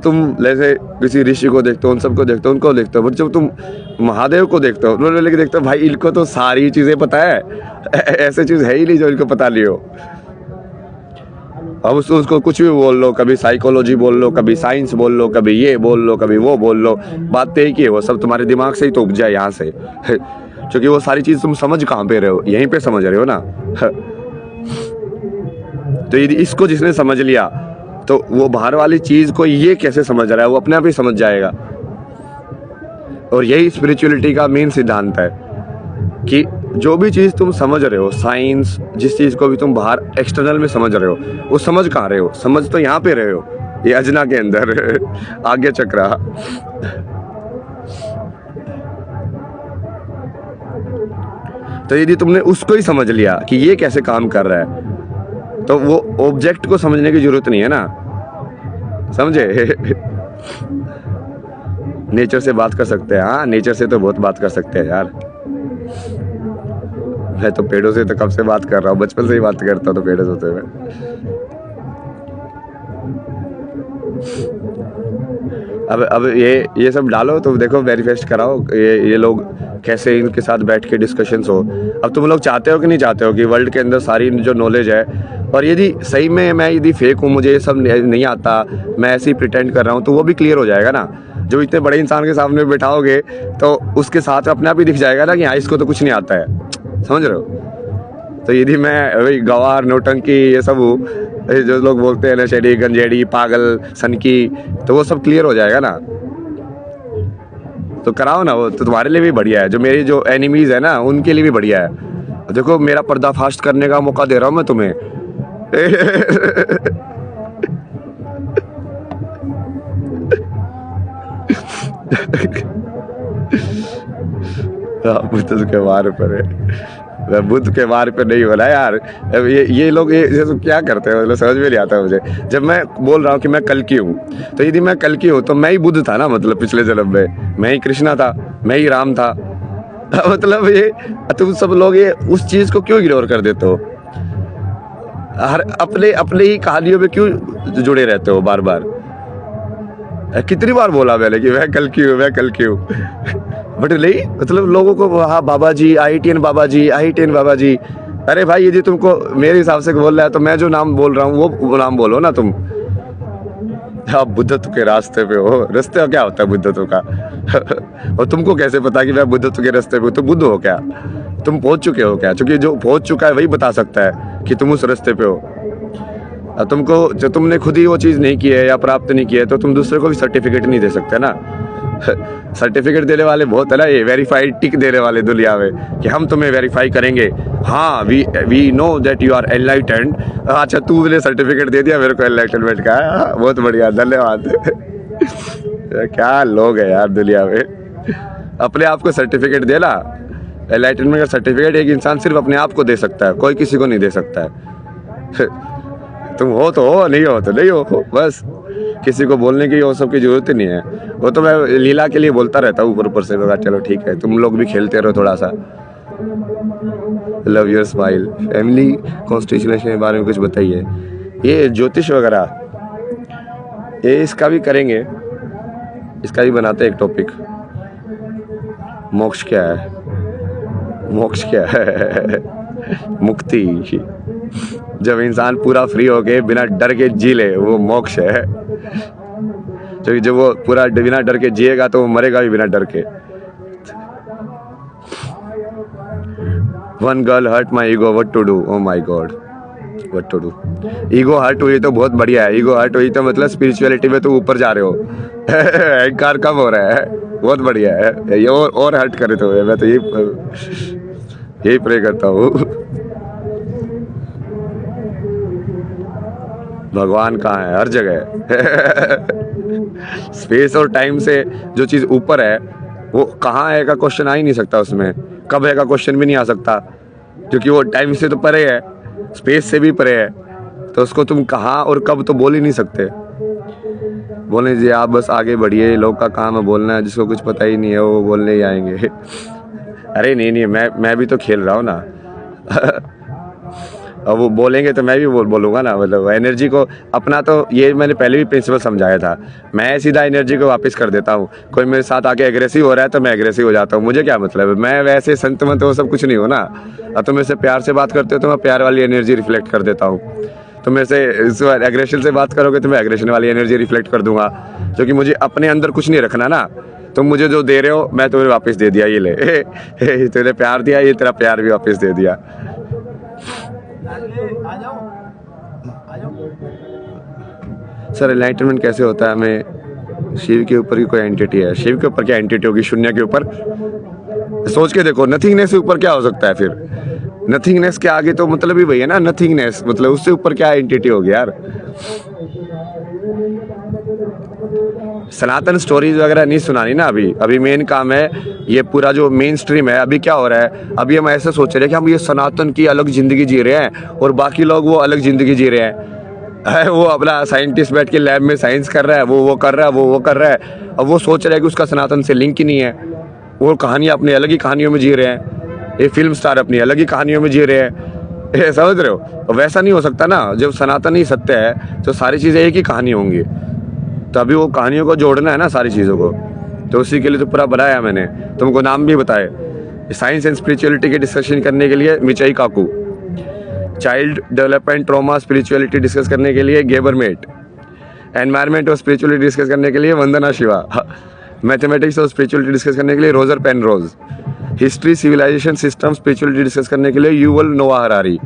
तुम जैसे किसी ऋषि को देखते हो, उन सबको देखते हो, उनको देखते हो, बट जब तुम महादेव को देखते हो उन्होंने लेके देखते हो भाई इनको तो सारी चीजें पता है। ऐसे चीज है ही नहीं जो इनको पता नहीं हो। अब उसको कुछ भी बोल लो, कभी साइकोलॉजी बोल लो, कभी साइंस बोल लो, कभी ये बोल लो, कभी वो बोल लो, बात तो एक ही है, वो सब तुम्हारे दिमाग से ही तो उपजा है यहाँ से। क्योंकि वो सारी चीज तुम समझ कहाँ पे रहे हो, यहीं पे समझ रहे हो ना। तो यदि इसको जिसने समझ लिया तो वो बाहर वाली चीज को ये कैसे समझ रहा है वो अपने आप ही समझ जाएगा। और यही स्पिरिचुअलिटी का मेन सिद्धांत है कि जो भी चीज तुम समझ रहे हो, साइंस जिस चीज को भी तुम बाहर एक्सटर्नल में समझ रहे हो, वो समझ कहाँ रहे हो, समझ तो यहाँ पे रहे हो, ये अजना के अंदर आगे चक्रा। तो यदि तुमने उसको ही समझ लिया कि ये कैसे काम कर रहा है तो वो ऑब्जेक्ट को समझने की जरूरत नहीं है ना, समझे। नेचर से बात कर सकते हैं, हाँ नेचर से तो बहुत बात कर सकते हैं यार। मैं तो पेड़ों से तो कब से बात कर रहा हूँ, बचपन से ही बात करता हूँ तो पेड़ों से तो मैं। अब ये सब डालो तो देखो, मैनिफेस्ट कराओ, ये लोग कैसे इनके साथ बैठ के डिस्कशंस हो। अब तुम लोग चाहते हो कि नहीं चाहते हो कि वर्ल्ड के अंदर सारी जो नॉलेज है, और यदि सही में मैं यदि फेक हूँ, मुझे ये सब नहीं आता, मैं ऐसे ही प्रिटेंड कर रहा हूँ, तो वो भी क्लियर हो जाएगा ना। जब इतने बड़े इंसान के सामने बैठाओगे तो उसके साथ अपने आप ही दिख जाएगा ना कि हाँ इसको तो कुछ नहीं आता है, समझ रहे हो। तो यदि मैं वही गवार नौटंकी ये सब जो लोग बोलते हैं नशेड़ी गंजेड़ी पागल सनकी, तो वो सब क्लियर हो जाएगा ना। तो कराओ ना, वो तो तुम्हारे लिए भी बढ़िया है, जो मेरी जो एनिमीज है ना उनके लिए भी बढ़िया है। देखो मेरा पर्दाफाश करने का मौका दे रहा हूँ मैं तुम्हें। बुद्ध के वार पर है, बुद्ध के वार पर नहीं बोला यार। अब ये लोग ये सब क्या करते हैं, मतलब समझ में नहीं आता मुझे। जब मैं बोल रहा हूँ कि मैं कल की हूँ, तो यदि मैं कल की हूँ तो मैं ही बुद्ध था ना, मतलब पिछले जन्म में मैं ही कृष्णा था, मैं ही राम था। मतलब ये तुम सब लोग ये उस चीज को क्यों इग्नोर कर देते हो, हर अपने ही कहानियों में क्यों जुड़े रहते हो बार बार। कितनी बार बोला मैंने कि मैं कल की हूँ, मैं कल की हूँ। बट नहीं, मतलब लोगों को हाँ बाबा जी IITN बाबा जी, IITN बाबा जी। अरे भाई यदि तुमको मेरे हिसाब से बोल रहा है तो मैं जो नाम बोल रहा हूँ वो नाम बोलो ना तुम। आप बुद्धत्व के रास्ते पे हो, रास्ते का क्या होता है बुद्धत्व का। और तुमको कैसे पता कि मैं बुद्धत्व के रास्ते पे हूँ, तुम बुद्ध हो क्या, तुम पहुंच चुके हो क्या? क्योंकि जो पहुंच चुका है वही बता सकता है कि तुम उस रास्ते पे हो। अब तुमको जो तुमने खुद ही वो चीज़ नहीं की है या प्राप्त नहीं की है तो तुम दूसरे को भी सर्टिफिकेट नहीं दे सकते ना। सर्टिफिकेट देने वाले बहुत है ना, ये वेरीफाइड टिक देने वाले दुनिया में कि हम तुम्हें वेरीफाई करेंगे, हाँ we know that you are enlightened. अच्छा तू मुझे सर्टिफिकेट दे दिया मेरे को एनलाइटनमेंट का, बहुत बढ़िया धन्यवाद। क्या लोग है यार दुनिया में, अपने आप को सर्टिफिकेट देना। एनलाइटनमेंट का सर्टिफिकेट एक इंसान सिर्फ अपने आप को दे सकता है, कोई किसी को नहीं दे सकता है। तुम हो तो हो, नहीं हो तो नहीं हो, बस किसी को बोलने की वो सब की जरूरत ही नहीं है। वो तो मैं लीला के लिए बोलता रहता हूँ ऊपर से, चलो ठीक है तुम लोग भी खेलते रहो थोड़ा सा। Love your smile. Family constitution के बारे में कुछ बताइए। ये ज्योतिष वगैरह ये इसका भी करेंगे, इसका भी बनाते हैं एक टॉपिक। मोक्ष क्या है? मोक्ष क्या है? मुक्ति। जब इंसान पूरा फ्री होके बिना डर के जी ले, वो मोक्ष है। क्योंकि जब वो पूरा बिना डर के जिएगा तो वो मरेगा भी बिना डर के। One girl hurt my ego, what to do? Oh my god, what to do? Ego hurt हुई तो बहुत बढ़िया है। ईगो हर्ट हुई तो मतलब स्पिरिचुअलिटी में तो ऊपर जा रहे हो। अहंकार कम हो रहा है, बहुत बढ़िया है ये। और हर्ट करे तो मैं तो यही प्रे करता हूँ। भगवान कहाँ है? हर जगह। स्पेस और टाइम से जो चीज ऊपर है वो कहाँ है का क्वेश्चन आ ही नहीं सकता उसमें। कब है का क्वेश्चन भी नहीं आ सकता, क्योंकि वो टाइम से तो परे है, स्पेस से भी परे है। तो उसको तुम कहाँ और कब तो बोल ही नहीं सकते। बोलने जी आप बस आगे बढ़िए, लोग का काम है बोलना है, जिसको कुछ पता ही नहीं है वो बोलने ही आएंगे। अरे नहीं, मैं भी तो खेल रहा हूँ ना। अब वो बोलेंगे तो मैं भी बोलूँगा ना। मतलब एनर्जी को अपना, तो ये मैंने पहले भी प्रिंसिपल समझाया था। मैं सीधा एनर्जी को वापस कर देता हूँ। कोई मेरे साथ आके एग्रेसिव हो रहा है तो मैं एग्रेसिव हो जाता हूँ, मुझे क्या मतलब है। मैं वैसे संत मंत वो सब कुछ नहीं हो ना। अब तुम मेरे से प्यार से बात करते हो तो मैं प्यार वाली एनर्जी रिफ्लेक्ट कर देता हूँ। तुम मेरे से एग्रेशन से बात करोगे तो मैं एग्रेशन वाली एनर्जी रिफ्लेक्ट कर दूंगा, क्योंकि मुझे अपने अंदर कुछ नहीं रखना ना। तुम मुझे जो दे रहे हो मैं तुम्हें वापस दे दिया, ये ले। तेरे प्यार दिया, ये तेरा प्यार भी वापस दे दिया। सर एनलाइटमेंट कैसे होता है? हमें शिव के ऊपर की कोई एंटिटी है? शिव के ऊपर क्या एंटिटी होगी? शून्य के ऊपर? सोच के देखो, नथिंगनेस से ऊपर क्या हो सकता है फिर? नथिंगनेस के आगे तो मतलब ही वही है ना, नथिंगनेस। मतलब उससे ऊपर क्या एंटिटी होगी यार? सनातन स्टोरीज वगैरह नहीं सुनानी ना। अभी मेन काम है ये पूरा जो मेन स्ट्रीम है। अभी क्या हो रहा है, अभी हम ऐसे सोच रहे हैं कि हम ये सनातन की अलग जिंदगी जी रहे हैं और बाकी लोग वो अलग जिंदगी जी रहे हैं। वो अपना साइंटिस्ट बैठ के लैब में साइंस कर रहा है, वो कर रहा है, वो कर रहा है। अब वो सोच रहा है कि उसका सनातन से लिंक ही नहीं है। वो कहानियाँ अपनी अलग ही कहानियों में जी रहे हैं। ये फिल्म स्टार अपनी अलग ही कहानियों में जी रहे हैं। समझ रहे हो? वैसा नहीं हो सकता ना। जब सनातन ही सत्य है तो सारी चीज़ें एक ही कहानी होंगी। तो अभी वो कहानियों को जोड़ना है ना सारी चीज़ों को, तो उसी के लिए तो पूरा बनाया मैंने। तुमको नाम भी बताए, साइंस एंड स्पिरिचुअलिटी के डिस्कशन करने के लिए Michio Kaku, child development trauma spirituality discuss करने के लिए गेबरमेट, एनवायरमेंट और स्पिरिचुअलिटी डिस्कस करने के लिए वंदना शिवा, मैथमेटिक्स और स्पिरिचुअलिटी डिस्कस करने के लिए Roger Penrose, history civilisation system spirituality discuss करने के लिए युवल नोआ हरारी।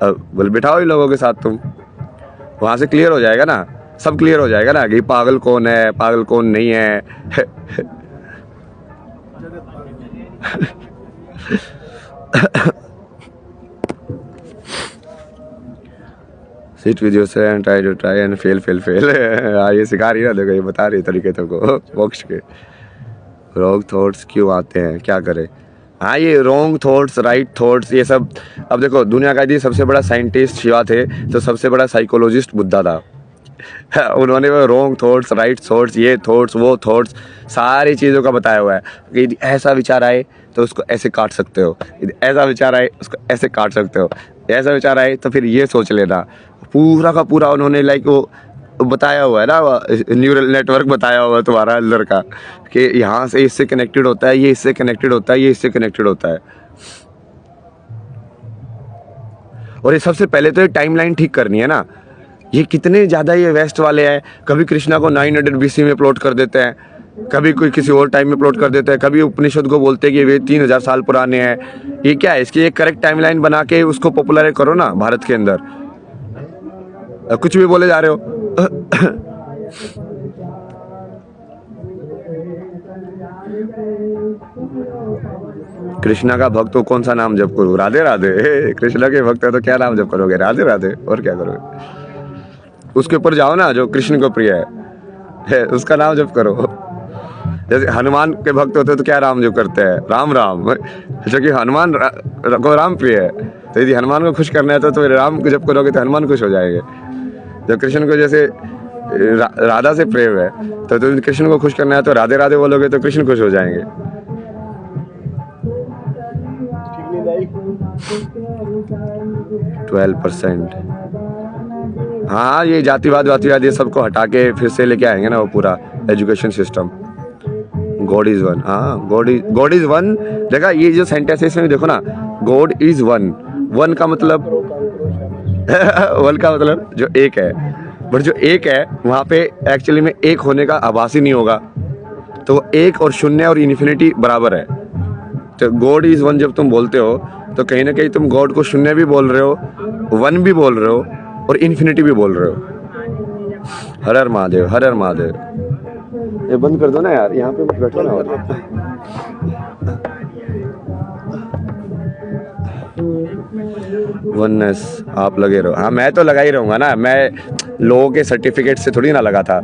बोल बिठाओ इन लोगों के साथ तुम, वहाँ से क्लियर हो जाएगा ना, सब क्लियर हो जाएगा ना कि पागल कौन है, पागल कौन नहीं है। Sit with yourself and try and fail. ये सिखा रही है ना, देखो ये बता रही तरीके तुमको मोक्ष के। रॉन्ग थॉट्स क्यों आते हैं, क्या करें? हाँ, ये रॉन्ग थॉट्स, राइट थॉट्स, ये सब। अब देखो दुनिया का यदि सबसे बड़ा साइंटिस्ट शिवा थे तो सबसे बड़ा साइकोलॉजिस्ट बुद्धा था। उन्होंने वो रॉन्ग थॉट्स, राइट थॉट्स, ये थॉट्स, वो थॉट्स, सारी चीज़ों का बताया हुआ है कि यदि ऐसा विचार आए तो उसको ऐसे काट सकते हो, यदि ऐसा विचार आए उसको ऐसे काट सकते हो, ऐसा विचार आए तो फिर ये सोच लेना। पूरा का पूरा उन्होंने लाइक वो बताया हुआ है ना, न्यूरल नेटवर्क बताया हुआ है तुम्हारा अंदर का, कि यहाँ से इससे कनेक्टेड होता है, ये इससे कनेक्टेड होता है, ये इससे कनेक्टेड होता है। और ये सबसे पहले तो ये टाइमलाइन ठीक करनी है ना। ये कितने ज़्यादा ये वेस्ट वाले हैं, कभी कृष्णा को 900 BC में प्लॉट कर देते हैं, कभी कोई किसी और टाइम में प्लॉट कर देते हैं, कभी उपनिषद को बोलते हैं कि वे 3000 साल पुराने हैं। ये क्या है? इसकी एक करेक्ट टाइमलाइन बना के उसको पॉपुलर करो ना भारत के अंदर। कुछ भी बोले जा रहे हो। कृष्णा का भक्त हो, कौन सा नाम जप करो? राधे राधे। कृष्णा के भक्त है तो क्या नाम जप करोगे? राधे राधे, और क्या करोगे? उसके ऊपर जाओ ना जो कृष्ण को प्रिय है, उसका नाम जप करो। जैसे हनुमान के भक्त होते तो क्या नाम जप करते हैं? राम राम। क्योंकि हनुमान को राम प्रिय है, तो यदि हनुमान को खुश करना है तो राम को जप करोगे तो हनुमान खुश हो जाएंगे। जब कृष्ण को जैसे राधा से प्रेम है तो कृष्ण को खुश करना है तो राधे राधे बोलोगे तो कृष्ण खुश हो जाएंगे। 12%। हाँ, ये जातिवाद वातिवाद ये सबको हटा के फिर से लेके आएंगे ना वो पूरा। Education system. God is one, हाँ गॉड इज वन। देखा ये जो सेंटेंस है इसमें देखो ना, गॉड इज वन, वन का मतलब वन का मतलब जो एक है, बट जो एक है वहाँ पे एक्चुअली में एक होने का आभास ही नहीं होगा, तो एक और शून्य और इन्फिनिटी बराबर है। तो गॉड इज वन जब तुम बोलते हो तो कहीं ना कहीं तुम गॉड को शून्य भी बोल रहे हो, वन भी बोल रहे हो और इन्फिनिटी भी बोल रहे हो। हर हर महादेव, हर हर महादेव। ये बंद कर दो ना यार, यहाँ पे मत बैठो ना। वननेस आप लगे रहो। हाँ मैं तो लगा ही रहूँगा ना, मैं लोगों के सर्टिफिकेट से थोड़ी ना लगा था,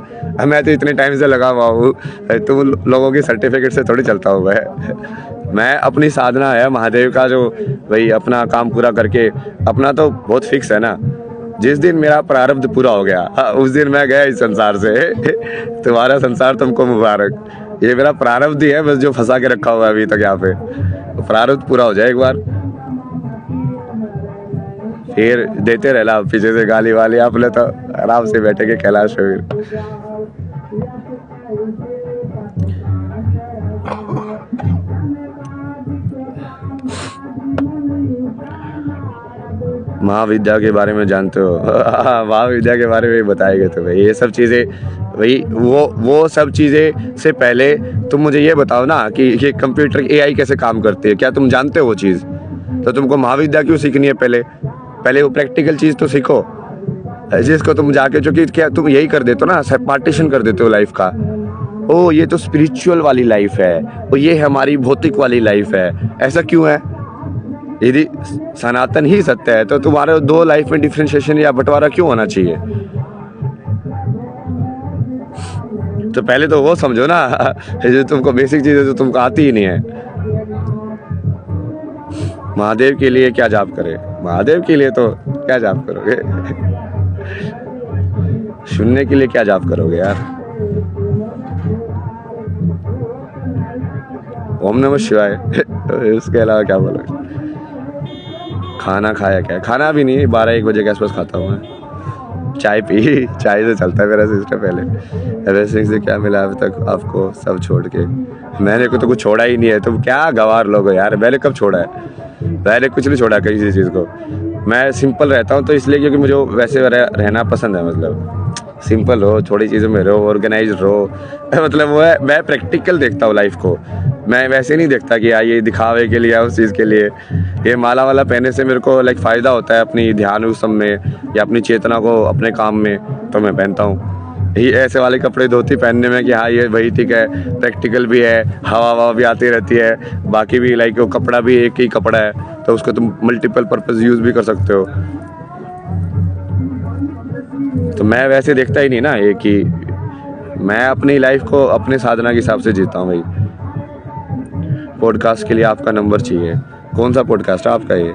मैं तो इतने टाइम से लगा हुआ हूँ, तुम लोगों के सर्टिफिकेट से थोड़ी चलता हूँ मैं अपनी साधना है महादेव का, जो भाई अपना काम पूरा करके, अपना तो बहुत फिक्स है ना, जिस दिन मेरा प्रारब्ध पूरा हो गया उस दिन मैं गया इस संसार से। तुम्हारा संसार तुमको मुबारक, ये मेरा प्रारब्ध ही है बस जो फंसा के रखा हुआ है अभी तक यहाँ पे। तो प्रारब्ध पूरा हो जाए एक बार, फिर देते रहना पीछे से गाली वाली, आप ले तो आराम से बैठे के कैलाश में। महाविद्या के बारे में जानते हो? महाविद्या के बारे में बताए गए तो भाई ये सब चीज़ें, भाई वो सब चीज़ें से पहले तुम मुझे ये बताओ ना कि कंप्यूटर एआई कैसे काम करती है, क्या तुम जानते हो वो चीज़? तो तुमको महाविद्या क्यों सीखनी है? पहले वो प्रैक्टिकल चीज़ तो सीखो, जिसको तुम जाके, जो कि क्या तुम यही कर देते हो ना, पार्टीशन कर देते हो लाइफ का। ओ ये तो स्पिरिचुअल वाली लाइफ है, और ये हमारी भौतिक वाली लाइफ है। ऐसा क्यों है? यदि सनातन ही सत्य है तो तुम्हारे दो लाइफ में डिफरेंशिएशन या बंटवारा क्यों होना चाहिए? तो पहले तो वो समझो ना, जो तुमको बेसिक चीजें जो तुमको आती ही नहीं है। महादेव के लिए क्या जाप करे? महादेव के लिए तो क्या जाप करोगे? शून्य के लिए क्या जाप करोगे यार? ओम नमः शिवाय। उसके अलावा क्या बोलोगे? खाना खाया क्या? खाना भी नहीं, 12-1 बजे के आसपास खाता हूँ मैं। चाय पी, चाय से चलता है मेरा सिस्टम। पहले वैसे से क्या मिला अभी तक आपको? सब छोड़ के। मैंने को तो कुछ छोड़ा ही नहीं है, तुम क्या गवार लोग हो यार। मैंने कब छोड़ा है? मैंने कुछ नहीं छोड़ा किसी चीज़ को। मैं सिंपल रहता हूँ तो इसलिए क्योंकि मुझे वैसे रहना पसंद है। मतलब सिंपल रहो, थोड़ी चीज़ों में रहो, ऑर्गेनाइज रहो। मतलब वो है, मैं प्रैक्टिकल देखता हूँ लाइफ को। मैं वैसे नहीं देखता कि यार ये दिखावे के लिए, उस चीज़ के लिए। ये माला वाला पहनने से मेरे को लाइक फ़ायदा होता है अपनी ध्यान उस सब में, या अपनी चेतना को अपने काम में, तो मैं पहनता हूँ। ये ऐसे वाले कपड़े धोती पहनने में कि हाँ ये वही ठीक है, प्रैक्टिकल भी है, हवा भी आती रहती है। बाकी भी लाइक वो कपड़ा भी एक ही कपड़ा है, तो उसको तुम मल्टीपल पर्पज़ यूज़ भी कर सकते हो। तो मैं वैसे देखता ही नहीं ना ये कि मैं अपनी लाइफ को अपने साधना के हिसाब से जीता हूँ भाई। पॉडकास्ट के लिए आपका नंबर चाहिए। कौन सा पॉडकास्ट है आपका? ये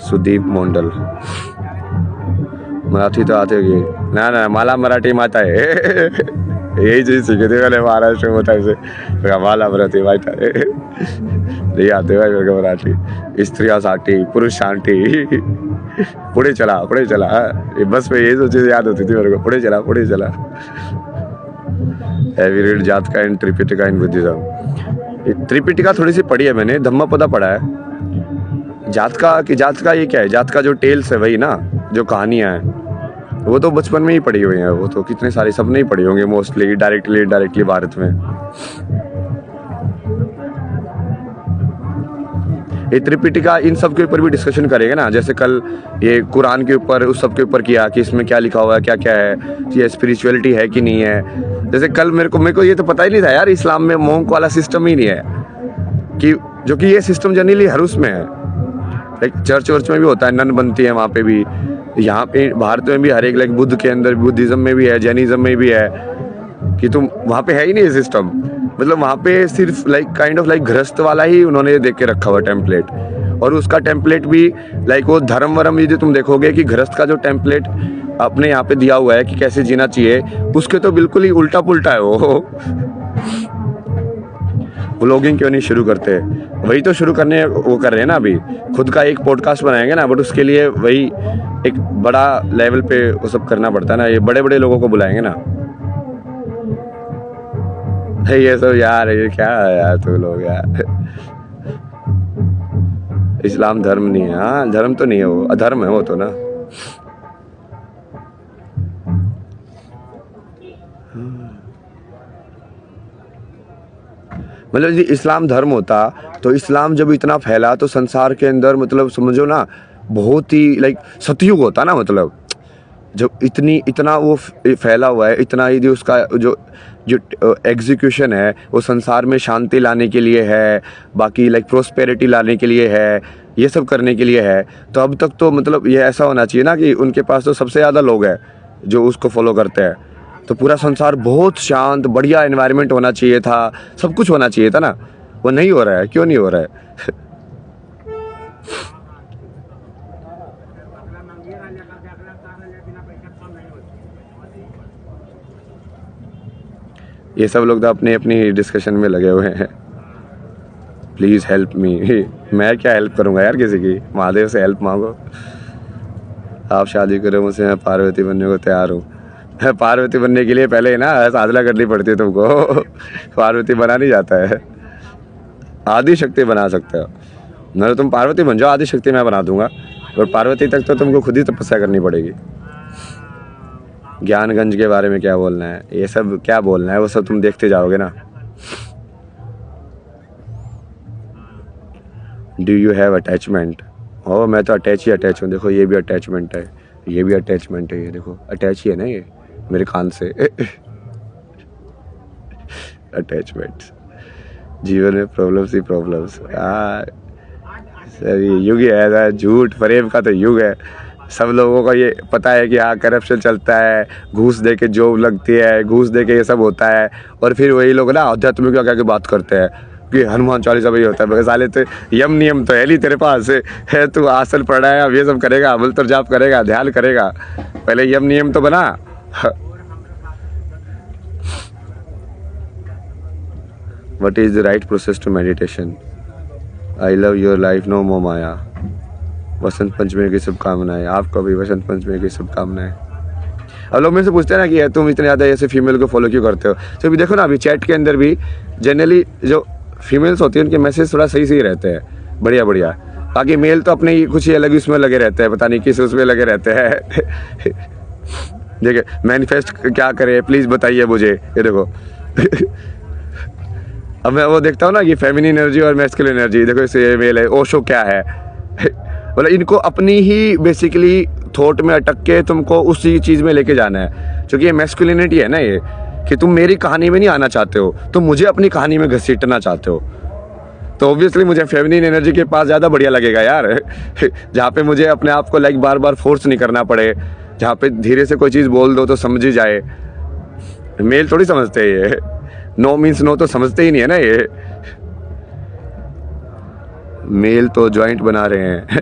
सुदीप मोंडल। मराठी तो आते होगी ना? मला मराठी माता है। यही चीज़ सीखी थी मैंने महाराष्ट्र में होता है, मला मराठी माता है। नहीं आते भाई मेरे को मराठी। स्त्रियासाठी, पुरुषांठी, पुढे चला ये बस में यही सब चीज़ें याद होती थी मेरे को। पुढे चला। हैवी रीड जातका एंड त्रिपिटिका इन बुद्धिज्म। त्रिपिटिका थोड़ी सी पढ़ी है मैंने, धम्मपदा पढ़ा है। जातका ये क्या है? जातका जो टेल्स है वही ना, जो कहानियाँ हैं, वो तो बचपन में ही पढ़ी हुई हैं। वो तो कितने सारी सबने ही पढ़ी होंगी मोस्टली, डायरेक्टली भारत में। ये त्रिपिटिका इन सब के ऊपर भी डिस्कशन करेंगे ना। जैसे कल ये कुरान के ऊपर, उस सब के ऊपर किया कि इसमें क्या लिखा हुआ है, क्या क्या है, ये स्पिरिचुअलिटी है कि नहीं है। जैसे कल मेरे को ये तो पता ही नहीं था यार, इस्लाम में मोंक वाला सिस्टम ही नहीं है, कि जो कि ये सिस्टम जनरली हर उसमें है। लाइक चर्च में भी होता है, नन बनती है वहाँ पे भी। यहाँ पे भारत में भी हर एक, लाइक बुद्ध के अंदर, बुद्धिज्म में भी है, जैनिज्म में भी है, कि तुम वहाँ पे है ही नहीं ये सिस्टम। मतलब वहाँ पे सिर्फ काइंड ऑफ गृहस्थ वाला ही उन्होंने देख के रखा हुआ टेम्पलेट। और उसका टेम्पलेट भी वो धर्म वर्म, ये जो तुम देखोगे कि गृहस्थ का जो टेम्पलेट अपने यहाँ पे दिया हुआ है कि कैसे जीना चाहिए, उसके तो बिल्कुल ही उल्टा पुल्टा है वो। व्लॉगिंग क्यों नहीं शुरू करते? वही तो शुरू करने वो कर रहे हैं ना अभी। खुद का एक पॉडकास्ट बनाएंगे ना, बट उसके लिए वही एक बड़ा लेवल पे वो सब करना पड़ता है ना। ये बड़े लोगों को बुलाएंगे ना। ये सब यार, ये क्या है यार तू लोग यार। इस्लाम धर्म नहीं है। हाँ धर्म तो नहीं है, वो अधर्म है वो तो ना। मतलब यदि इस्लाम धर्म होता तो इस्लाम जब इतना फैला तो संसार के अंदर मतलब समझो ना बहुत ही लाइक सतयुग होता ना। मतलब जब इतना वो फैला हुआ है, इतना यदि उसका जो जो एग्जीक्यूशन है वो संसार में शांति लाने के लिए है, बाकी लाइक प्रोस्पेरिटी लाने के लिए है, ये सब करने के लिए है, तो अब तक तो मतलब ये ऐसा होना चाहिए ना कि उनके पास तो सबसे ज़्यादा लोग हैं जो उसको फॉलो करते हैं। तो पूरा संसार बहुत शांत बढ़िया एनवायरनमेंट होना चाहिए था, सब कुछ होना चाहिए था ना। वो नहीं हो रहा है, क्यों नहीं हो रहा है? ये सब लोग तो अपनी अपनी डिस्कशन में लगे हुए हैं। Please help me. मैं क्या हेल्प करूँगा यार किसी की, महादेव से हेल्प मांगो। आप शादी करो मुझसे, मैं पार्वती बनने को तैयार हूँ। पार्वती बनने के लिए पहले ना साधना करनी पड़ती है तुमको। पार्वती बना नहीं जाता है, आदि शक्ति बना सकते हो। नहीं तुम पार्वती बन जाओ, आदि शक्ति मैं बना दूंगा, और पार्वती तक तो तुमको खुद ही तपस्या करनी पड़ेगी। ज्ञानगंज के बारे में क्या बोलना है, ये सब क्या बोलना है, वो सब तुम देखते जाओगे ना। Do you have attachment? ओ मैं तो अटैच ही अटैच हूँ। देखो ये भी अटैचमेंट है, ये भी अटैचमेंट है, ये देखो अटैच ही है ना ये मेरे कान से। अटैचमेंट। जीवन में प्रॉब्लम्स ही प्रॉब्लम्स। सर ये युग है ऐसा, झूठ फरेब का तो युग है। सब लोगों को ये पता है कि हाँ करप्शन चलता है, घूस दे के जॉब लगती है, घूस दे के ये सब होता है, और फिर वही लोग ना आध्यात्मिक क्या क्या बात करते हैं कि हनुमान चालीसा भी होता है। मगर साले तो यम नियम तो है नहीं तेरे पास है, तू आसन पढ़ रहा है, अब ये सब करेगा, मंत्र जाप करेगा, ध्यान करेगा, पहले यम नियम तो बना। What is the right process to meditation? I love your life, no more माया। वसंत पंचमी की शुभकामनाएं। आपको भी वसंत पंचमी की शुभकामनाएं। अब लोग मेरे से पूछते हैं ना कि तुम इतने ज़्यादा ऐसे फीमेल को फॉलो क्यों करते हो, तो अभी देखो ना अभी चैट के अंदर भी जनरली जो फीमेल्स होती हैं उनके मैसेज थोड़ा सही सही रहते हैं, बढ़िया बढ़िया। बाकी मेल तो अपने ही कुछ ही अलग उसमें लगे रहते हैं, पता नहीं किस उसमें लगे रहते हैं। देखिए मैनिफेस्ट क्या करे प्लीज़ बताइए मुझे, ये देखो। अब मैं वो देखता हूँ ना कि फेमिनिन एनर्जी और मैस्कुलिन एनर्जी, देखो इसे ये मेल है, ओशो क्या है। मतलब इनको अपनी ही बेसिकली थॉट में अटक के तुमको उसी चीज़ में लेके जाना है, क्योंकि ये मैस्कुलिनिटी है ना ये, कि तुम मेरी कहानी में नहीं आना चाहते हो, तुम मुझे अपनी कहानी में घसीटना चाहते हो। तो ऑब्वियसली मुझे फेमिनिन एनर्जी के पास ज़्यादा बढ़िया लगेगा यार। जहाँ पे मुझे अपने आप को लाइक बार बार फोर्स नहीं करना पड़े, जहाँ पे धीरे से कोई चीज़ बोल दो तो समझ ही जाए। मेल थोड़ी समझते हैं ये, नो मीन्स नो तो समझते ही नहीं है ना ये। मेल तो जॉइंट बना रहे हैं।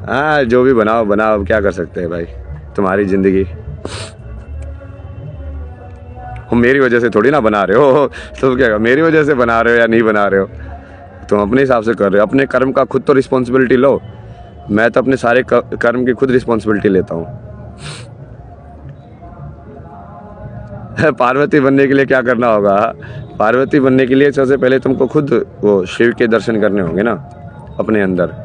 हाँ जो भी बनाओ बनाओ, क्या कर सकते हैं भाई, तुम्हारी ज़िंदगी। मेरी वजह से थोड़ी ना बना रहे हो, तो क्या मेरी वजह से बना रहे हो या नहीं बना रहे हो, तुम अपने हिसाब से कर रहे हो। अपने कर्म का खुद तो रिस्पॉन्सिबिलिटी लो। मैं तो अपने सारे कर्म की खुद रिस्पॉन्सिबिलिटी लेता हूँ। पार्वती बनने के लिए क्या करना होगा? पार्वती बनने के लिए सबसे पहले तुमको खुद वो शिव के दर्शन करने होंगे ना अपने अंदर।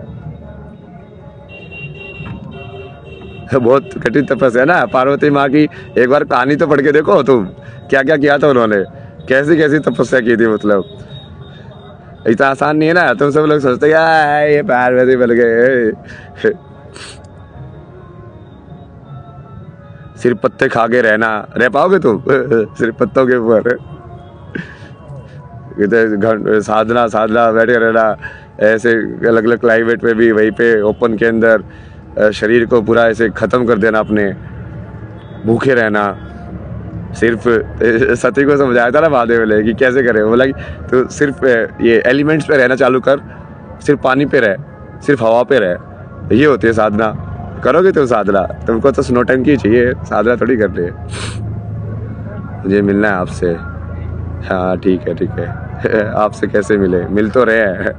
बहुत कठिन तपस्या है ना पार्वती माँ की। एक बार कहानी तो पढ़ के देखो तुम, क्या क्या किया था उन्होंने, कैसी कैसी तपस्या की थी। मतलब इतना आसान नहीं है ना। तुम सब लोग सोचते हैं ये पार्वती बन गए, सिर्फ पत्ते खा के रह पाओगे तुम? सिर्फ पत्तों के ऊपर साधना साधना बैठे रहना, ऐसे अलग अलग क्लाइमेट में भी वहीं पे ओपन के अंदर शरीर को पूरा ऐसे ख़त्म कर देना, अपने भूखे रहना। सिर्फ सती को समझाया था ना महादेव ने कि कैसे करें, बोला कि तो सिर्फ ये एलिमेंट्स पे रहना चालू कर, सिर्फ पानी पे रह, सिर्फ हवा पे रह, ये होती है साधना। करोगे तुम साधना, तुमको तो स्नो टंकी की चाहिए, साधना थोड़ी करनी है। मुझे मिलना है आपसे। हाँ ठीक है ठीक है। आपसे कैसे मिले, मिल तो रहे हैं।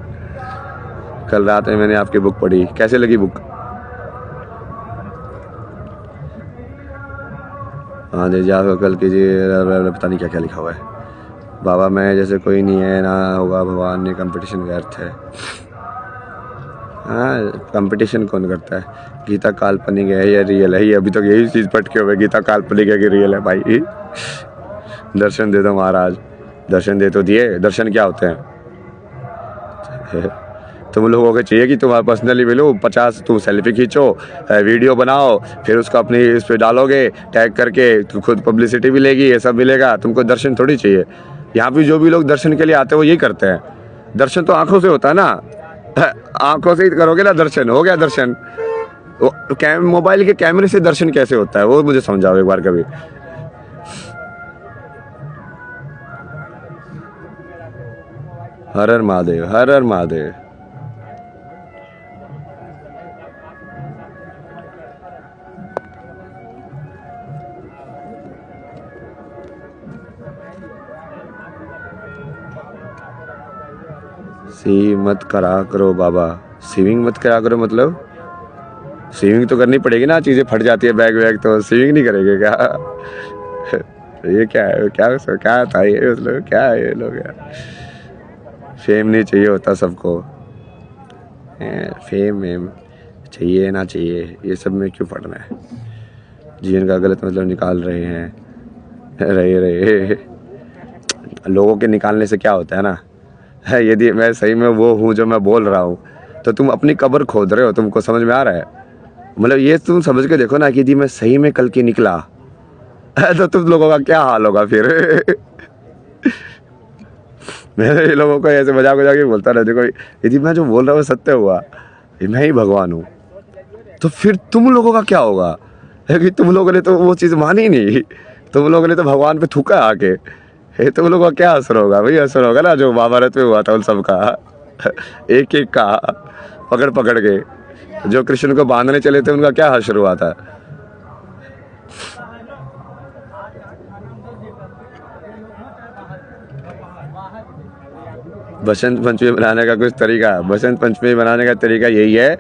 कल रात में मैंने आपकी बुक पढ़ी, कैसे लगी बुक? हाँ जी जाओ कल कीजिए, पता नहीं क्या क्या लिखा हुआ है। बाबा मैं जैसे कोई नहीं है, ना होगा भगवान ने, कंपटीशन व्यर्थ है। हाँ, कंपटीशन कौन करता है? गीता काल्पनिक है या रियल है? ये अभी तक यही चीज़ पटके हुए, गीता काल्पनिक है कि रियल है? भाई दर्शन दे दो महाराज, दर्शन दे तो दिए, दर्शन क्या होते हैं? तुम लोगों को चाहिए कि तुम्हारा पर्सनली मिलो, 50 तुम सेल्फी खींचो, वीडियो बनाओ, फिर उसको अपनी इस पे डालोगे टैग करके, तो खुद पब्लिसिटी मिलेगी, ये सब मिलेगा। तुमको दर्शन थोड़ी चाहिए। यहाँ पे जो भी लोग दर्शन के लिए आते हैं वो यही करते हैं। दर्शन तो आंखों से होता है ना, आंखों से ही करोगे ना दर्शन, हो गया दर्शन। मोबाइल के कैमरे से दर्शन कैसे होता है वो मुझे समझाओ एक बार कभी। हर हर महादेव, हर हर महादेव। सी मत करा करो बाबा, सीविंग मत करा करो मतलब सीविंग तो करनी पड़ेगी ना, चीजें फट जाती है बैग वैग, तो सीविंग नहीं करेंगे क्या? ये क्या है, क्या था ये, मतलब क्या है ये लोग यार। फेम नहीं चाहिए होता सबको, फेम वेम चाहिए ना चाहिए, ये सब में क्यों पढ़ना है? जीवन का गलत मतलब निकाल रहे हैं, रहे लोगों के निकालने से क्या होता है ना, यदि मैं सही में वो हूँ जो मैं बोल रहा हूँ, तो तुम अपनी कब्र खोद रहे हो। तुमको समझ में आ रहा है? मतलब ये तुम समझ के देखो ना कि यदि मैं सही में कल की निकला तो तुम लोगों का क्या हाल होगा फिर। मैं ये लोगों को ऐसे मजाक मजाक ही बोलता रहा, देखो यदि मैं जो बोल रहा हूँ सत्य हुआ, मैं ही भगवान हूँ, तो फिर तुम लोगों का क्या होगा? कि तुम लोगों ने तो वो चीज़ मानी नहीं, तुम लोगों ने तो भगवान पे थूका आके। तुम लोगों का क्या असर होगा? वही असर होगा ना जो महाभारत में हुआ था उन सब का। एक एक का पकड़ पकड़ के जो कृष्ण को बांधने चले थे उनका क्या हश्र हुआ था। बसंत पंचमी मनाने का कुछ तरीका, बसंत पंचमी मनाने का तरीका यही है,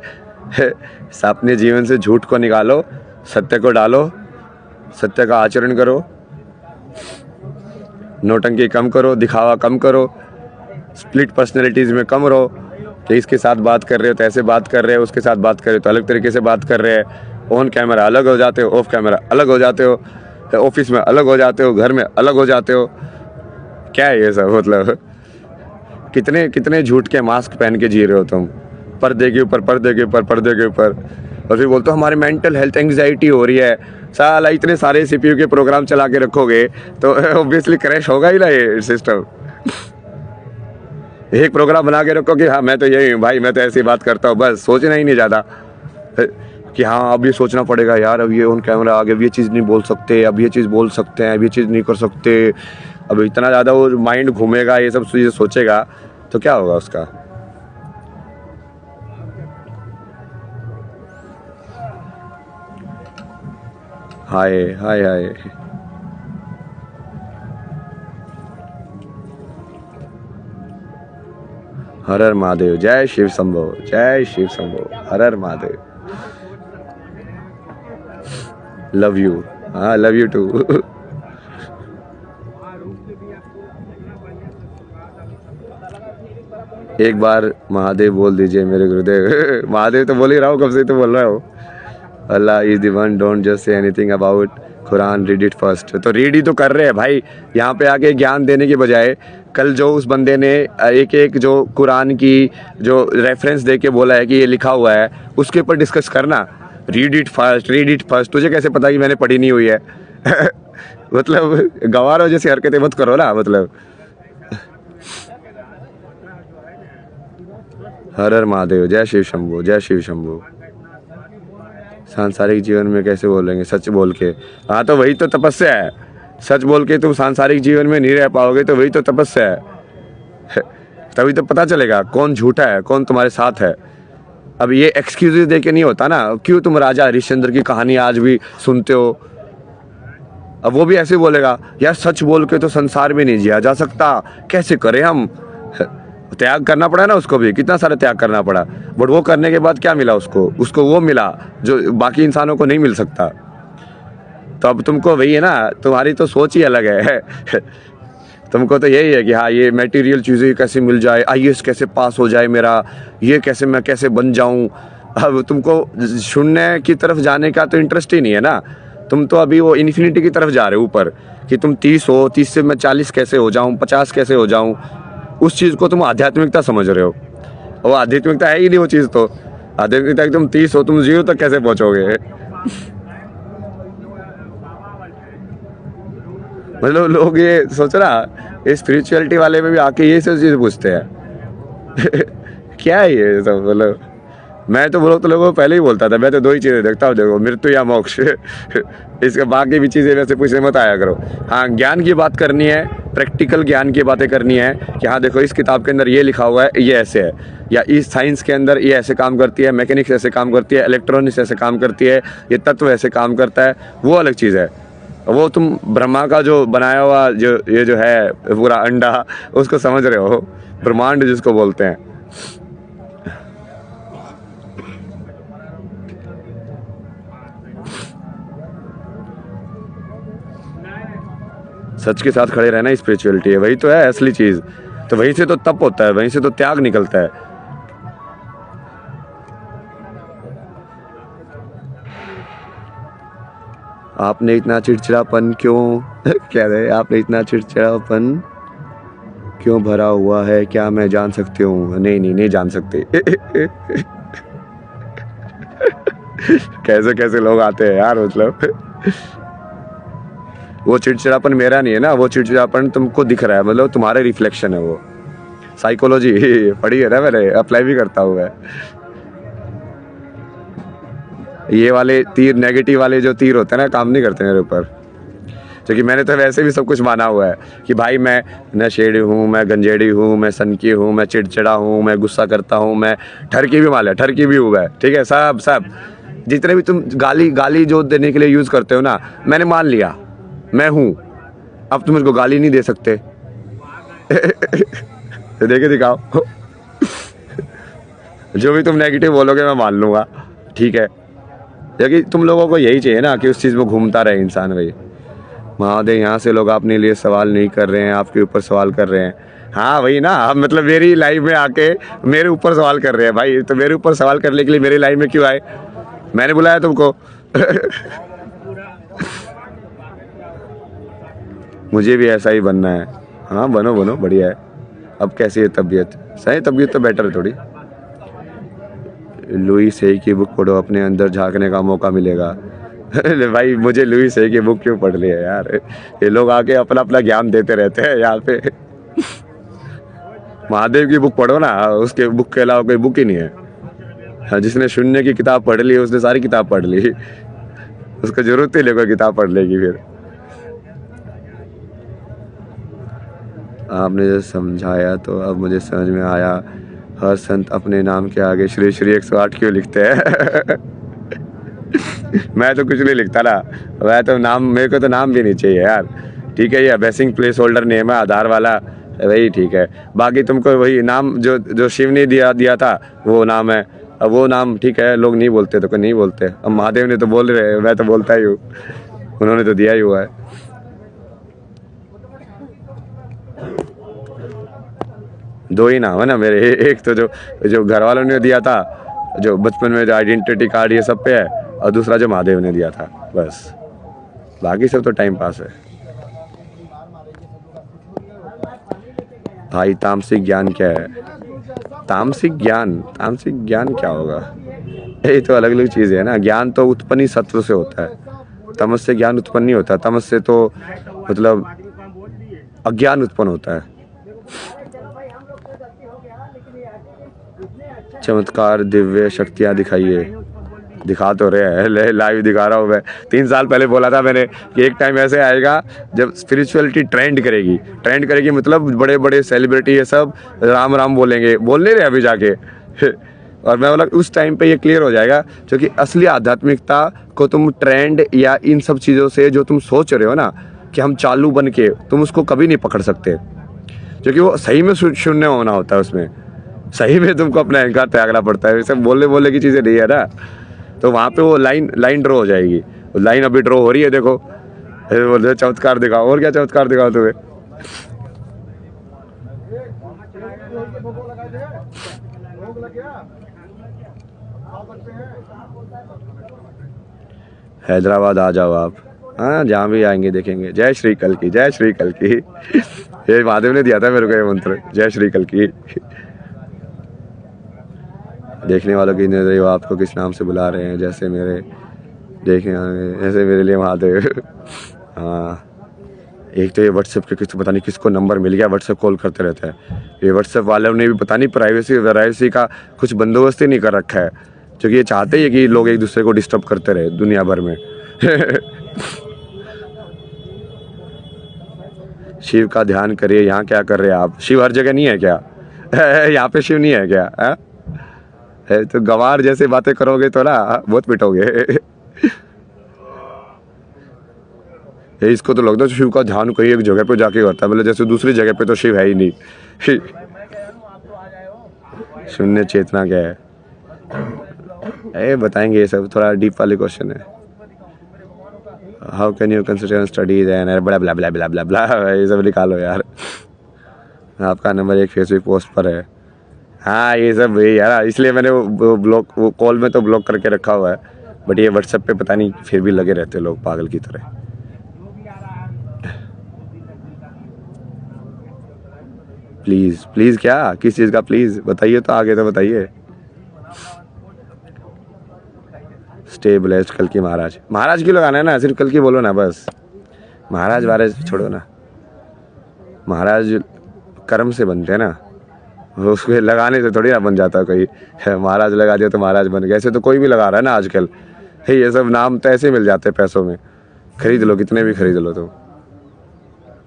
अपने जीवन से झूठ को निकालो, सत्य को डालो, सत्य का आचरण करो, नौटंकी कम करो, दिखावा कम करो, स्प्लिट पर्सनैलिटीज़ में कम रहो कि इसके साथ बात कर रहे हो तो ऐसे बात कर रहे हो, उसके साथ बात कर रहे हो तो अलग तरीके से बात कर रहे हैं। ऑन कैमरा अलग हो जाते हो, ऑफ कैमरा अलग हो जाते हो, ऑफिस में अलग हो जाते हो, घर में अलग हो जाते हो। क्या है ये सब? मतलब कितने कितने झूठ के मास्क पहन के जी रहे हो तुम, पर्दे के ऊपर पर्दे के ऊपर पर्दे के ऊपर, और फिर बोलते हो हमारी मेंटल हेल्थ एंग्जाइटी हो रही है। साला इतने सारे सीपीयू के प्रोग्राम चला के रखोगे तो ऑब्वियसली क्रैश होगा ही ना ये सिस्टम। एक प्रोग्राम बना के रखो कि हाँ मैं तो यही हूँ भाई, मैं तो ऐसी बात करता हूँ, बस सोचना ही नहीं ज़्यादा कि हाँ अब ये सोचना पड़ेगा यार, अब ये ऑन कैमरा आ गया, अब ये चीज़ नहीं बोल सकते, अब ये चीज़ बोल सकते हैं, अब ये चीज़ नहीं कर सकते। अब इतना ज़्यादा वो माइंड घूमेगा, ये सब चीज़ें सोचेगा तो क्या होगा उसका? हाय हाय हाय। हर हर महादेव, जय शिव शंभो, जय शिव शंभो, हर हर महादेव। लव यू, हाँ लव यू टू। एक बार महादेव बोल दीजिए मेरे गुरुदेव। महादेव तो बोल ही रहा हूँ, कब से तो बोल रहा हूँ। Allah is the one, don't just say anything about Quran, read it first. तो रीड ही तो कर रहे हैं भाई, यहाँ पे आके ज्ञान देने के बजाय कल जो उस बंदे ने एक एक जो कुरान की जो रेफरेंस दे के बोला है कि ये लिखा हुआ है, उसके ऊपर डिस्कस करना। Read it first, read it first, तुझे कैसे पता कि मैंने पढ़ी नहीं हुई है? मतलब गवारों जैसी हरकतें मत करो ना। मतलब हर हर महादेव, जय शिव शंभू, जय शिव शंभू। सांसारिक जीवन में कैसे बोलेंगे? सच बोल के। हाँ तो वही तो तपस्या है, सच बोल के तुम सांसारिक जीवन में नहीं रह पाओगे तो वही तो तपस्या है। तभी तो पता चलेगा कौन झूठा है, कौन तुम्हारे साथ है। अब ये एक्सक्यूजेस दे के नहीं होता ना। क्यों तुम राजा हरिश्चंद्र की कहानी आज भी सुनते हो? अब वो भी ऐसे बोलेगा यार सच बोल के तो संसार में नहीं जिया जा सकता, कैसे करें हम? त्याग करना पड़ा ना उसको भी, कितना सारा त्याग करना पड़ा, बट वो करने के बाद क्या मिला उसको वो मिला जो बाकी इंसानों को नहीं मिल सकता। तो अब तुमको वही है ना, तुम्हारी तो सोच ही अलग है। तुमको तो यही है कि हाँ ये मटेरियल चीज़ें कैसे मिल जाए, आईएएस कैसे पास हो जाए मेरा, ये कैसे मैं कैसे बन जाऊँ। अब तुमको शून्य की तरफ जाने का तो इंटरेस्ट ही नहीं है ना। तुम तो अभी वो इन्फिनिटी की तरफ जा रहे हो ऊपर, कि तुम 30 हो, 30 से मैं 40 कैसे हो जाऊँ, 50 कैसे हो जाऊँ। उस चीज़ को तुम आध्यात्मिकता समझ रहे हो। वो आध्यात्मिकता है ही नहीं वो चीज़। तो आध्यात्मिकता कि तुम 30 हो, तुम 0 तक कैसे पहुँचोगे। मतलब लोग ये सोच रहा स्पिरिचुअलिटी वाले में भी आके ये सब चीज़ पूछते हैं। क्या है ये सब। मतलब मैं तो बोलो तो लोगों को पहले ही बोलता था, मैं तो 2 ही चीज़ें देखता हूँ, देखो मृत्यु या मोक्ष। इसके बाकी भी चीज़ें वैसे पूछने मत आया करो। हाँ ज्ञान की बात करनी है, प्रैक्टिकल ज्ञान की बातें करनी है कि हाँ देखो इस किताब के अंदर ये लिखा हुआ है, ये ऐसे है, या इस साइंस के अंदर ये ऐसे काम करती है, मैकेनिक्स ऐसे काम करती है, इलेक्ट्रॉनिक्स ऐसे काम करती है, ये तत्व ऐसे काम करता है, वो अलग चीज़ है। वो तुम ब्रह्मा का जो बनाया हुआ जो ये जो है पूरा अंडा, उसको समझ रहे हो, ब्रह्मांड जिसको बोलते हैं। सच के साथ खड़े रहना स्पिरिचुअलिटी है, वही तो है असली चीज। तो वहीं से तो तप होता है, वहीं से तो त्याग निकलता है। आपने इतना चिड़चिड़ापन क्यों कह रहे, आपने इतना चिड़चिड़ापन क्यों भरा हुआ है, क्या मैं जान सकती हूँ। नहीं नहीं नहीं जान सकते। कैसे कैसे लोग आते हैं यार। मतलब वो चिड़चिड़ापन मेरा नहीं है ना, वो चिड़चिड़ापन तुमको दिख रहा है, मतलब तुम्हारे रिफ्लेक्शन है वो। साइकोलॉजी पढ़ी है ना मैंने, अप्लाई भी करता हूँ मैं। ये वाले तीर, नेगेटिव वाले जो तीर होते हैं ना, काम नहीं करते मेरे ऊपर। क्योंकि मैंने तो वैसे भी सब कुछ माना हुआ है कि भाई मैं नशेड़ी हूँ, मैं गंजेड़ी हूँ, मैं सनकी हूँ, मैं चिड़चिड़ा हूँ, मैं गुस्सा करता हूँ, मैं ठरकी भी माल है, ठरकी भी हुआ है, ठीक है। सब सब जितने भी तुम गाली जो देने के लिए यूज़ करते हो ना, मैंने मान लिया मैं हूँ। अब तुम मुझको गाली नहीं दे सकते। देखे दिखाओ। जो भी तुम नेगेटिव बोलोगे मैं मान लूँगा, ठीक है। क्योंकि तुम लोगों को यही चाहिए ना कि उस चीज़ में घूमता रहे इंसान। भाई महादेव, यहाँ से लोग अपने लिए सवाल नहीं कर रहे हैं, आपके ऊपर सवाल कर रहे हैं। हाँ वही ना, अब मतलब मेरी लाइफ में आके मेरे ऊपर सवाल कर रहे हैं भाई। तो मेरे ऊपर सवाल करने के लिए मेरी लाइफ में क्यों आए, मैंने बुलाया तुमको। मुझे भी ऐसा ही बनना है। हाँ बनो बनो, बढ़िया है। अब कैसी है तबीयत, सही तबीयत तो बेटर है थोड़ी। लुई से की बुक पढ़ो, अपने अंदर झांकने का मौका मिलेगा। भाई मुझे लुई से की बुक क्यों पढ़ ली है यार। ये लोग आके अपना अपना ज्ञान देते रहते हैं यहाँ पे। महादेव की बुक पढ़ो ना, उसके बुक के अलावा कोई बुक ही नहीं है। हाँ, जिसने शून्य की किताब पढ़ ली उसने सारी किताब पढ़ ली, उसको जरूरत ही नहीं कोई किताब पढ़ लेगी। फिर आपने जो समझाया तो अब मुझे समझ में आया, हर संत अपने नाम के आगे श्री श्री 108 क्यों लिखते हैं। मैं तो कुछ नहीं लिखता ना, मैं तो नाम, मेरे को तो नाम भी नहीं चाहिए यार, ठीक है। ये बेसिंग प्लेस होल्डर नेम है, आधार वाला वही ठीक है। बाकी तुमको वही नाम जो शिव ने दिया था वो नाम है। अब वो नाम ठीक है, लोग नहीं बोलते तो कोई नहीं बोलते। अब महादेव ने तो बोल रहे, मैं तो बोलता ही हूँ, उन्होंने तो दिया ही हुआ है। दो ही नाम है ना मेरे, एक तो जो घर वालों ने दिया था, जो बचपन में जो आइडेंटिटी कार्ड ये सब पे है, और दूसरा जो महादेव ने दिया था, बस। बाकी सब तो टाइम पास है। भाई तामसिक ज्ञान क्या है? तामसिक ज्ञान क्या होगा? ये तो अलग अलग चीज़ है ना। ज्ञान तो उत्पन्न ही सत्व से होता है, तमस से ज्ञान उत्पन्न नहीं होता। तमस से तो मतलब अज्ञान उत्पन्न होता है। चमत्कार दिव्य शक्तियाँ दिखाइए, दिखा तो रहे हैं, लाइव दिखा रहा हूँ मैं। 3 साल पहले बोला था मैंने कि एक टाइम ऐसे आएगा जब स्पिरिचुअलिटी ट्रेंड करेगी, मतलब बड़े बड़े सेलिब्रिटी ये सब राम राम बोलेंगे, बोल नहीं रहे अभी जाके। और मैं बोला उस टाइम पे ये क्लियर हो जाएगा, क्योंकि असली आध्यात्मिकता को तुम ट्रेंड या इन सब चीज़ों से जो तुम सोच रहे हो ना कि हम चालू बन के, तुम उसको कभी नहीं पकड़ सकते। क्योंकि वो सही में शून्य होना होता है, उसमें सही में तुमको अपना अहंकार त्यागना पड़ता है। सब बोलने की चीज़ें नहीं है ना। तो वहाँ पे वो लाइन ड्रॉ हो जाएगी। लाइन अभी ड्रॉ हो रही है, देखो। बोलते चमत्कार दिखाओ, और क्या चमत्कार दिखाओ तुम्हें। हैदराबाद आ जाओ आप, हाँ जहाँ भी आएंगे देखेंगे। जय श्री कल की, जय श्री कल की। ये महादेव ने दिया था मेरे को ये मंत्र, जय श्री कल की। देखने वालों की नजर वो आपको किस नाम से बुला रहे हैं, जैसे मेरे देखने ऐसे मेरे लिए महादेव। हाँ, एक तो ये व्हाट्सएप के किसको पता नहीं किसको नंबर मिल गया, व्हाट्सएप कॉल करते रहता है। ये व्हाट्सएप वालों ने भी पता नहीं प्राइवेसी का कुछ बंदोबस्त ही नहीं कर रखा है, क्योंकि ये चाहते ही कि लोग एक दूसरे को डिस्टर्ब करते रहे दुनिया भर में। शिव का ध्यान करिए। यहाँ क्या कर रहे हैं आप? शिव हर जगह नहीं है क्या? यहाँ पे शिव नहीं है क्या? है तो गंवार जैसे बातें करोगे तो ना बहुत पिटोगे। इसको तो लगता है शिव का ध्यान कोई एक जगह पे जाके करता है, बोले जैसे दूसरी जगह पे तो शिव है ही नहीं। शून्य चेतना क्या है? बताएंगे, ये सब थोड़ा डीप वाले क्वेश्चन है। How can you consider studies and बड़ा ब्ला ब्ला ब्ला ब्ला ब्ला, ये सब निकालो यार। आपका नंबर एक फेसबुक पोस्ट पर है। हाँ ये सब वही यार, इसलिए मैंने वो ब्लॉक, वो कॉल में तो ब्लॉक करके रखा हुआ है, बट ये व्हाट्सएप पे पता नहीं फिर भी लगे रहते लोग पागल की तरह। प्लीज प्लीज क्या, किस चीज़ का प्लीज बताइए तो, आगे तो बताइए। स्टे ब्लेस्ड कल की महाराज। महाराज क्यों लगाना है ना, सिर्फ कल की बोलो ना बस। महाराज वाराज छोड़ो ना, महाराज कर्म से बनते हैं ना, उसको लगाने से थोड़ी ना बन जाता कोई। महाराज लगा दिया तो महाराज बन गए, ऐसे तो कोई भी लगा रहा है ना आजकल। ये सब नाम तो ऐसे मिल जाते हैं पैसों में, खरीद लो कितने भी खरीद लो तुम।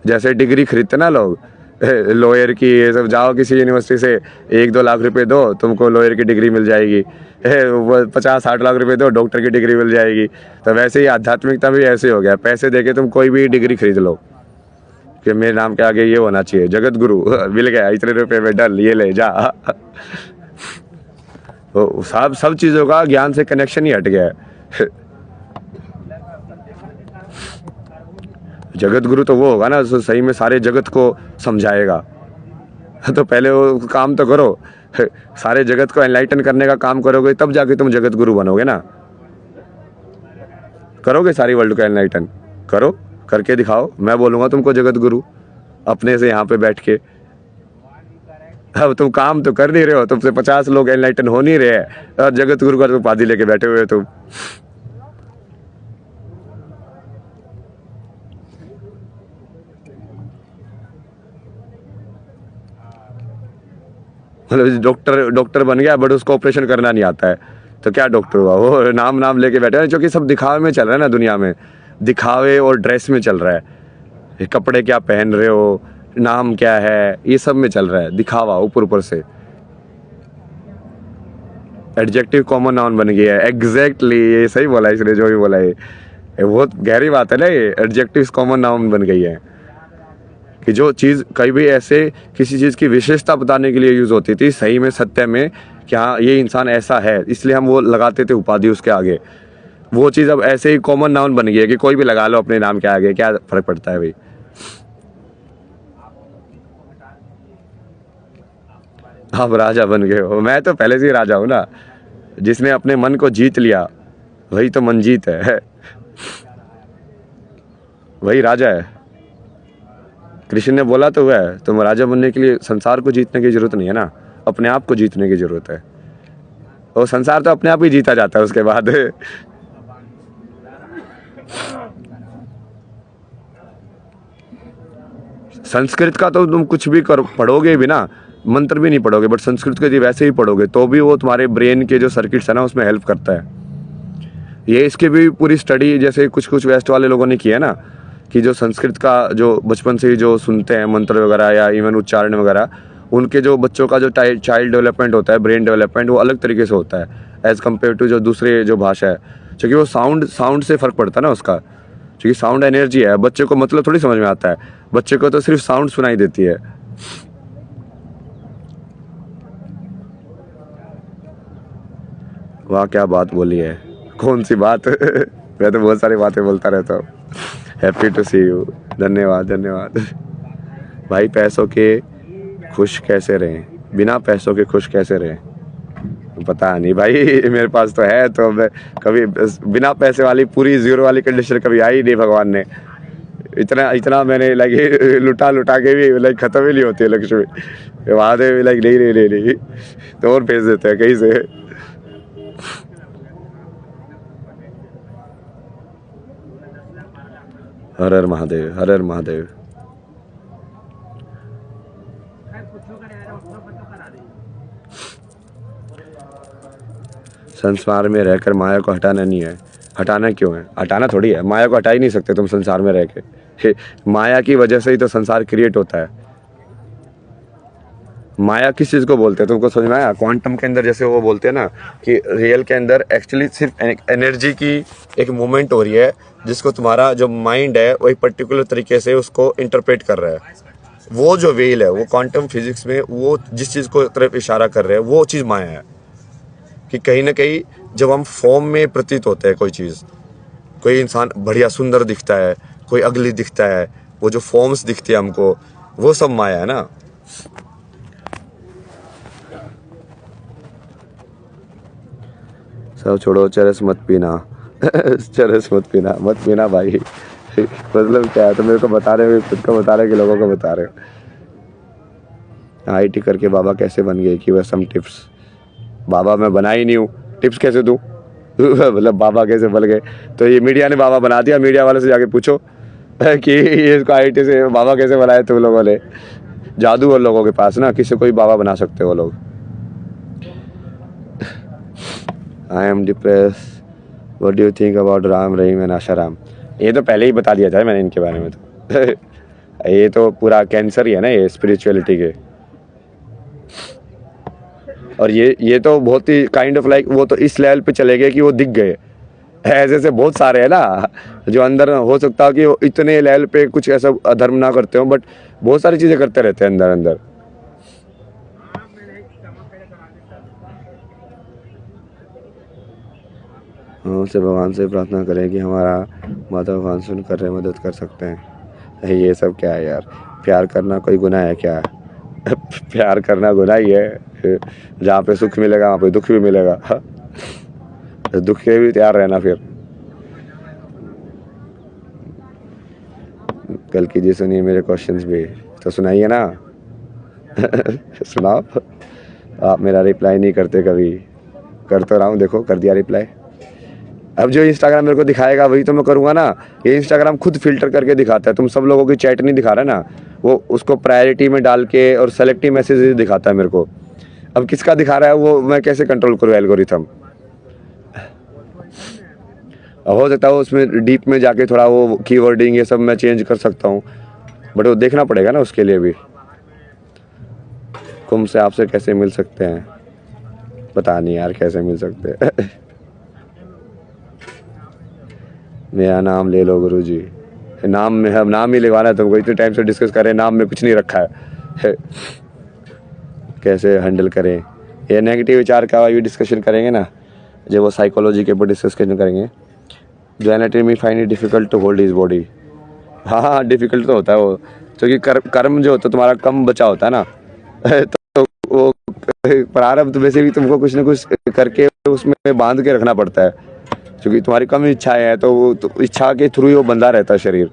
जैसे डिग्री खरीदते ना लोग लॉयर की, ये सब जाओ किसी यूनिवर्सिटी से 1-2 लाख रुपए दो, तुमको लॉयर की डिग्री मिल जाएगी। 50-60 लाख रुपए दो, डॉक्टर की डिग्री मिल जाएगी। तो वैसे ही आध्यात्मिकता भी ऐसे हो गया, पैसे देके तुम कोई भी डिग्री खरीद लो कि मेरे नाम के आगे ये होना चाहिए, जगत गुरु मिल गया, इतने रुपए में डल, ये ले जा। तो सब चीज़ों का ज्ञान से कनेक्शन ही हट गया है। जगत गुरु तो वो होगा ना जो सही में सारे जगत को समझाएगा। तो पहले वो काम तो करो, सारे जगत को एनलाइटन करने का काम करोगे तब जाके तुम जगत गुरु बनोगे ना। करोगे सारी वर्ल्ड को एनलाइटन, करो, करके दिखाओ, मैं बोलूँगा तुमको जगत गुरु अपने से यहाँ पे बैठ के। अब तुम काम तो कर नहीं रहे हो, तुमसे 50 लोग एनलाइटन हो नहीं रहे हैं और जगत गुरु का उपाधि लेके बैठे हुए तुम। मतलब डॉक्टर बन गया बट उसको ऑपरेशन करना नहीं आता है, तो क्या डॉक्टर हुआ? वो नाम लेके बैठे हैं, क्योंकि सब दिखावे में चल रहा है ना दुनिया में, दिखावे और ड्रेस में चल रहा है। ये कपड़े क्या पहन रहे हो, नाम क्या है, ये सब में चल रहा है दिखावा ऊपर से। एडजेक्टिव कॉमन नाउन बन गया है। एग्जैक्टली, ये सही बोला इसने जो भी बोला है, ये बहुत गहरी बात है ना। ये एडजेक्टिव कॉमन नाउन बन गई है कि जो चीज़ कहीं भी ऐसे किसी चीज़ की विशेषता बताने के लिए यूज़ होती थी, सही में सत्य में क्या ये इंसान ऐसा है, इसलिए हम वो लगाते थे उपाधि उसके आगे। वो चीज़ अब ऐसे ही कॉमन नाउन बन गई है कि कोई भी लगा लो अपने नाम के आगे, क्या फ़र्क पड़ता है भाई। आप राजा बन गए हो, मैं तो पहले से ही राजा हूँ ना। जिसने अपने मन को जीत लिया वही तो मनजीत है, वही राजा है। कृष्ण ने बोला तो हुआ है, तुम राजा बनने के लिए संसार को जीतने की जरूरत नहीं है ना, अपने आप को जीतने की जरूरत है। और संसार तो अपने आप ही जीता जाता है उसके बाद। संस्कृत का तो तुम कुछ भी पढ़ोगे भी ना, मंत्र भी नहीं पढ़ोगे, बट संस्कृत के वैसे ही पढ़ोगे तो भी वो तुम्हारे ब्रेन के जो सर्किट्स है ना उसमें हेल्प करता है। ये इसकी भी पूरी स्टडी जैसे कुछ वेस्ट वाले लोगों ने की है ना, कि जो संस्कृत का जो बचपन से ही जो सुनते हैं मंत्र वगैरह या इवन उच्चारण वगैरह, उनके जो बच्चों का जो चाइल्ड डेवलपमेंट होता है, ब्रेन डेवलपमेंट, वो अलग तरीके से होता है एज़ कम्पेयर टू जो दूसरे जो भाषा है, क्योंकि वो साउंड से फ़र्क पड़ता है ना उसका, क्योंकि साउंड एनर्जी है। बच्चे को मतलब थोड़ी समझ में आता है, बच्चे को तो सिर्फ साउंड सुनाई देती है। वाह क्या बात बोली है, कौन सी बात? मैं तो बहुत सारी बातें बोलता रहता हूँ। हैप्पी टू सी यू, धन्यवाद धन्यवाद भाई। पैसों के खुश कैसे रहें? बिना पैसों के खुश कैसे रहे? पता नहीं भाई, मेरे पास तो है, तो मैं कभी बिना पैसे वाली पूरी जीरो वाली कंडीशन कभी आई नहीं भगवान ने। इतना इतना मैंने लाइक लुटा लुटा के भी लाइक खत्म ही नहीं होती है लक्ष्मी। वहाँ से लाइक नहीं नहीं नहीं नहीं, तो और भेज देते हैं कहीं से। हर हर महादेव, हर हर महादेव। संसार में रहकर माया को हटाना नहीं है। हटाना क्यों है? हटाना थोड़ी है, माया को हटा ही नहीं सकते तुम संसार में रह के। माया की वजह से ही तो संसार क्रिएट होता है। माया किस चीज़ को बोलते हैं तुमको समझ में आया? क्वांटम के अंदर जैसे वो बोलते हैं ना कि रियल के अंदर एक्चुअली सिर्फ एनर्जी की एक मूवमेंट हो रही है, जिसको तुम्हारा जो माइंड है वो एक पर्टिकुलर तरीके से उसको इंटरप्रेट कर रहा है। वो जो वेल है वो क्वांटम फिजिक्स में वो जिस चीज़ को तरफ इशारा कर रहे हैं वो चीज़ माया है। कि कहीं ना कहीं जब हम फॉर्म में प्रतीत होते हैं कोई चीज़, कोई इंसान बढ़िया सुंदर दिखता है, कोई अगली दिखता है, वो जो फॉर्म्स दिखती है हमको, वो सब माया है ना। सब छोड़ो, चरस मत पीना। चरस मत पीना, मत पीना भाई। मतलब क्या है? तो मेरे को बता रहे हो, खुद को बता रहे हो कि लोगों को बता रहे हो? आईटी करके बाबा कैसे बन गए, कि वह सम टिप्स। बाबा मैं बना ही नहीं हूँ, टिप्स कैसे दूँ? मतलब बाबा कैसे बन गए? तो ये मीडिया ने बाबा बना दिया। मीडिया वाले से जाके पूछो कि ये इसको आईटी से बाबा कैसे बनाए तुम लोगों ने। जादू और लोगों के पास ना, किसी को भी बाबा बना सकते हो लोग। I am depress, what do you think about Ram Rahim and Asaram? ये तो पहले ही बता दिया था मैंने इनके बारे में तो। ये तो पूरा कैंसर ही है ना ये स्पिरिचुअलिटी के। और ये तो बहुत ही काइंड ऑफ लाइक वो तो इस लेवल पे चले गए कि वो दिख गए। ऐसे ऐसे बहुत सारे हैं ना जो अंदर हो सकता है कि वो इतने लेवल पे कुछ ऐसा अधर्म ना करते हो, बट बहुत सारी चीज़ें करते रहते हैं अंदर अंदर। हम से भगवान से प्रार्थना करें कि हमारा माता भगवान सुन कर रहे मदद कर सकते हैं। ये सब क्या है यार? प्यार करना कोई गुनाह है क्या? प्यार करना गुनाह ही है। जहाँ पे सुख मिलेगा वहाँ पे दुख भी मिलेगा। दुख के भी तैयार रहना फिर। कल कीजिए, सुनिए मेरे क्वेश्चंस भी तो सुनाइए ना। सुनाओ। आप मेरा रिप्लाई नहीं करते कभी। कर तो रहा हूँ, देखो कर दिया रिप्लाई। अब जो इंस्टाग्राम मेरे को दिखाएगा वही तो मैं करूँगा ना। ये इंस्टाग्राम खुद फिल्टर करके दिखाता है, तुम सब लोगों की चैट नहीं दिखा रहा ना, वो उसको प्रायोरिटी में डाल के और सेलेक्टिव मैसेजेस दिखाता है मेरे को। अब किसका दिखा रहा है वो मैं कैसे कंट्रोल करूँ एल्गोरिथम? हो सकता है उसमें डीप में जाके थोड़ा वो कीवर्डिंग ये सब मैं चेंज कर सकता हूँ, बट वो देखना पड़ेगा ना उसके लिए भी। कुंभ से आपसे कैसे मिल सकते हैं? पता नहीं यार कैसे मिल सकते हैं। मेरा नाम ले लो गुरुजी। नाम में हम नाम ही लिखवाना है तुमको, इतने टाइम से डिस्कस कर रहे हैं, नाम में कुछ नहीं रखा है। कैसे हैंडल करें ये नेगेटिव विचार का भी डिस्कशन करेंगे ना, जब वो साइकोलॉजी के ऊपर डिस्कशन करेंगे। जो anatomy find it difficult to hold his body. हाँ डिफिकल्ट तो होता है वो, क्योंकि कर्म जो होता है तुम्हारा कम बचा होता है ना। तो वो प्रारब्ध वैसे भी तुमको कुछ ना कुछ करके उसमें बांध के रखना पड़ता है, क्योंकि तुम्हारी कम इच्छाएं है तो वो तो इच्छा के थ्रू ही वो बंधा रहता है शरीर।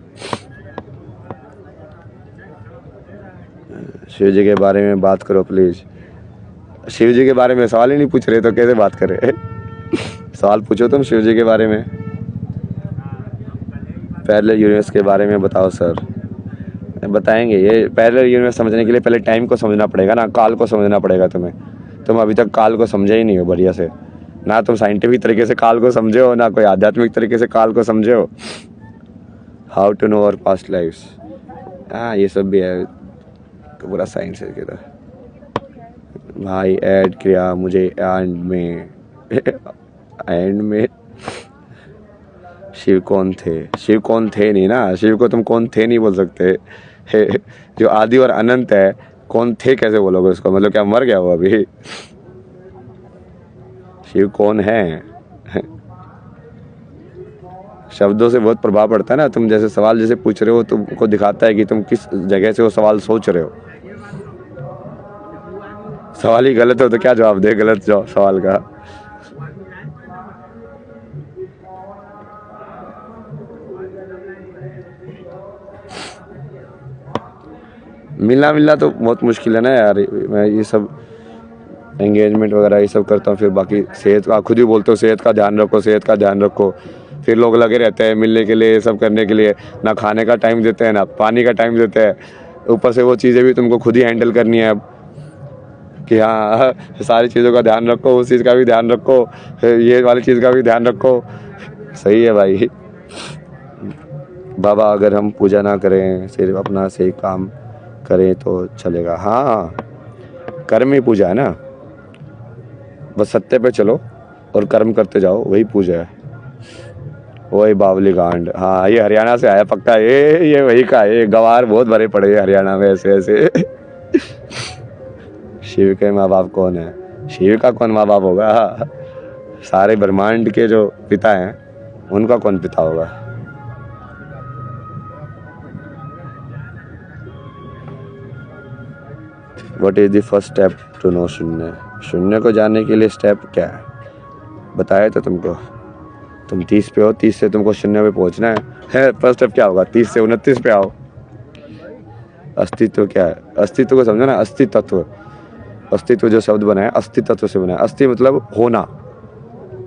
शिव जी के बारे में बात करो प्लीज। शिव जी के बारे में सवाल ही नहीं पूछ रहे तो कैसे बात करें? सवाल पूछो तुम शिव जी के बारे में। पैरेलल यूनिवर्स के बारे में बताओ सर। बताएंगे। ये पैरेलल यूनिवर्स समझने के लिए पहले टाइम को समझना पड़ेगा ना, काल को समझना पड़ेगा तुम्हें। तुम अभी तक काल को समझे ही नहीं हो बढ़िया से ना। तुम साइंटिफिक तरीके से काल को समझे हो ना कोई आध्यात्मिक तरीके से काल को समझे हो। How to know our past lifes, हाँ ये सब भी है, पूरा साइंस है किधर। भाई ऐड किया मुझे एंड में। एंड में शिव कौन थे? शिव कौन थे नहीं ना, शिव को तुम कौन थे नहीं बोल सकते। जो आदि और अनंत है, कौन थे कैसे बोलोगे उसको? मतलब क्या मर गया वो अभी? शिव कौन है? शब्दों से बहुत प्रभाव पड़ता है ना। तुम जैसे सवाल जैसे पूछ रहे हो तुमको दिखाता है कि तुम किस जगह से वो सवाल सोच रहे हो। सवाल ही गलत हो तो क्या जवाब दे गलत सवाल का। मिलना मिलना तो बहुत मुश्किल है ना यार। मैं ये सब एंगेजमेंट वगैरह ये सब करता हूँ, फिर बाकी सेहत का खुद ही बोलते हो सेहत का ध्यान रखो, सेहत का ध्यान रखो। फिर लोग लगे रहते हैं मिलने के लिए, ये सब करने के लिए, ना खाने का टाइम देते हैं ना पानी का टाइम देते हैं। ऊपर से वो चीज़ें भी तुमको खुद ही हैंडल करनी है अब कि हाँ सारी चीज़ों का ध्यान रखो, उस चीज़ का भी ध्यान रखो, फिर ये वाली चीज़ का भी ध्यान रखो। सही है भाई। बाबा अगर हम पूजा ना करें, सिर्फ अपना सही काम करें तो चलेगा। हाँ कर्म ही पूजा है ना, बस सत्य पे चलो और कर्म करते जाओ, वही पूजा है। वही बावली कांड। हाँ ये हरियाणा से आया पक्का, ये वही का है। ये गवार बहुत भरे पड़े हैं हरियाणा में ऐसे ऐसे। शिव के माँ बाप कौन है? शिव का कौन माँ बाप होगा? सारे ब्रह्मांड के जो पिता हैं उनका कौन पिता होगा? What is the first step to know शून्य? शून्य को जानने के लिए स्टेप क्या है बताया था तुमको। तुम 30 पे हो, 30 से तुमको शून्य पे पहुंचना है। फर्स्ट स्टेप क्या होगा? 30 से 29 पे आओ। अस्तित्व क्या है? अस्तित्व को समझो ना, अस्तित्व। अस्तित्व जो शब्द बना है अस्तित्व से बना है। अस्थि मतलब होना,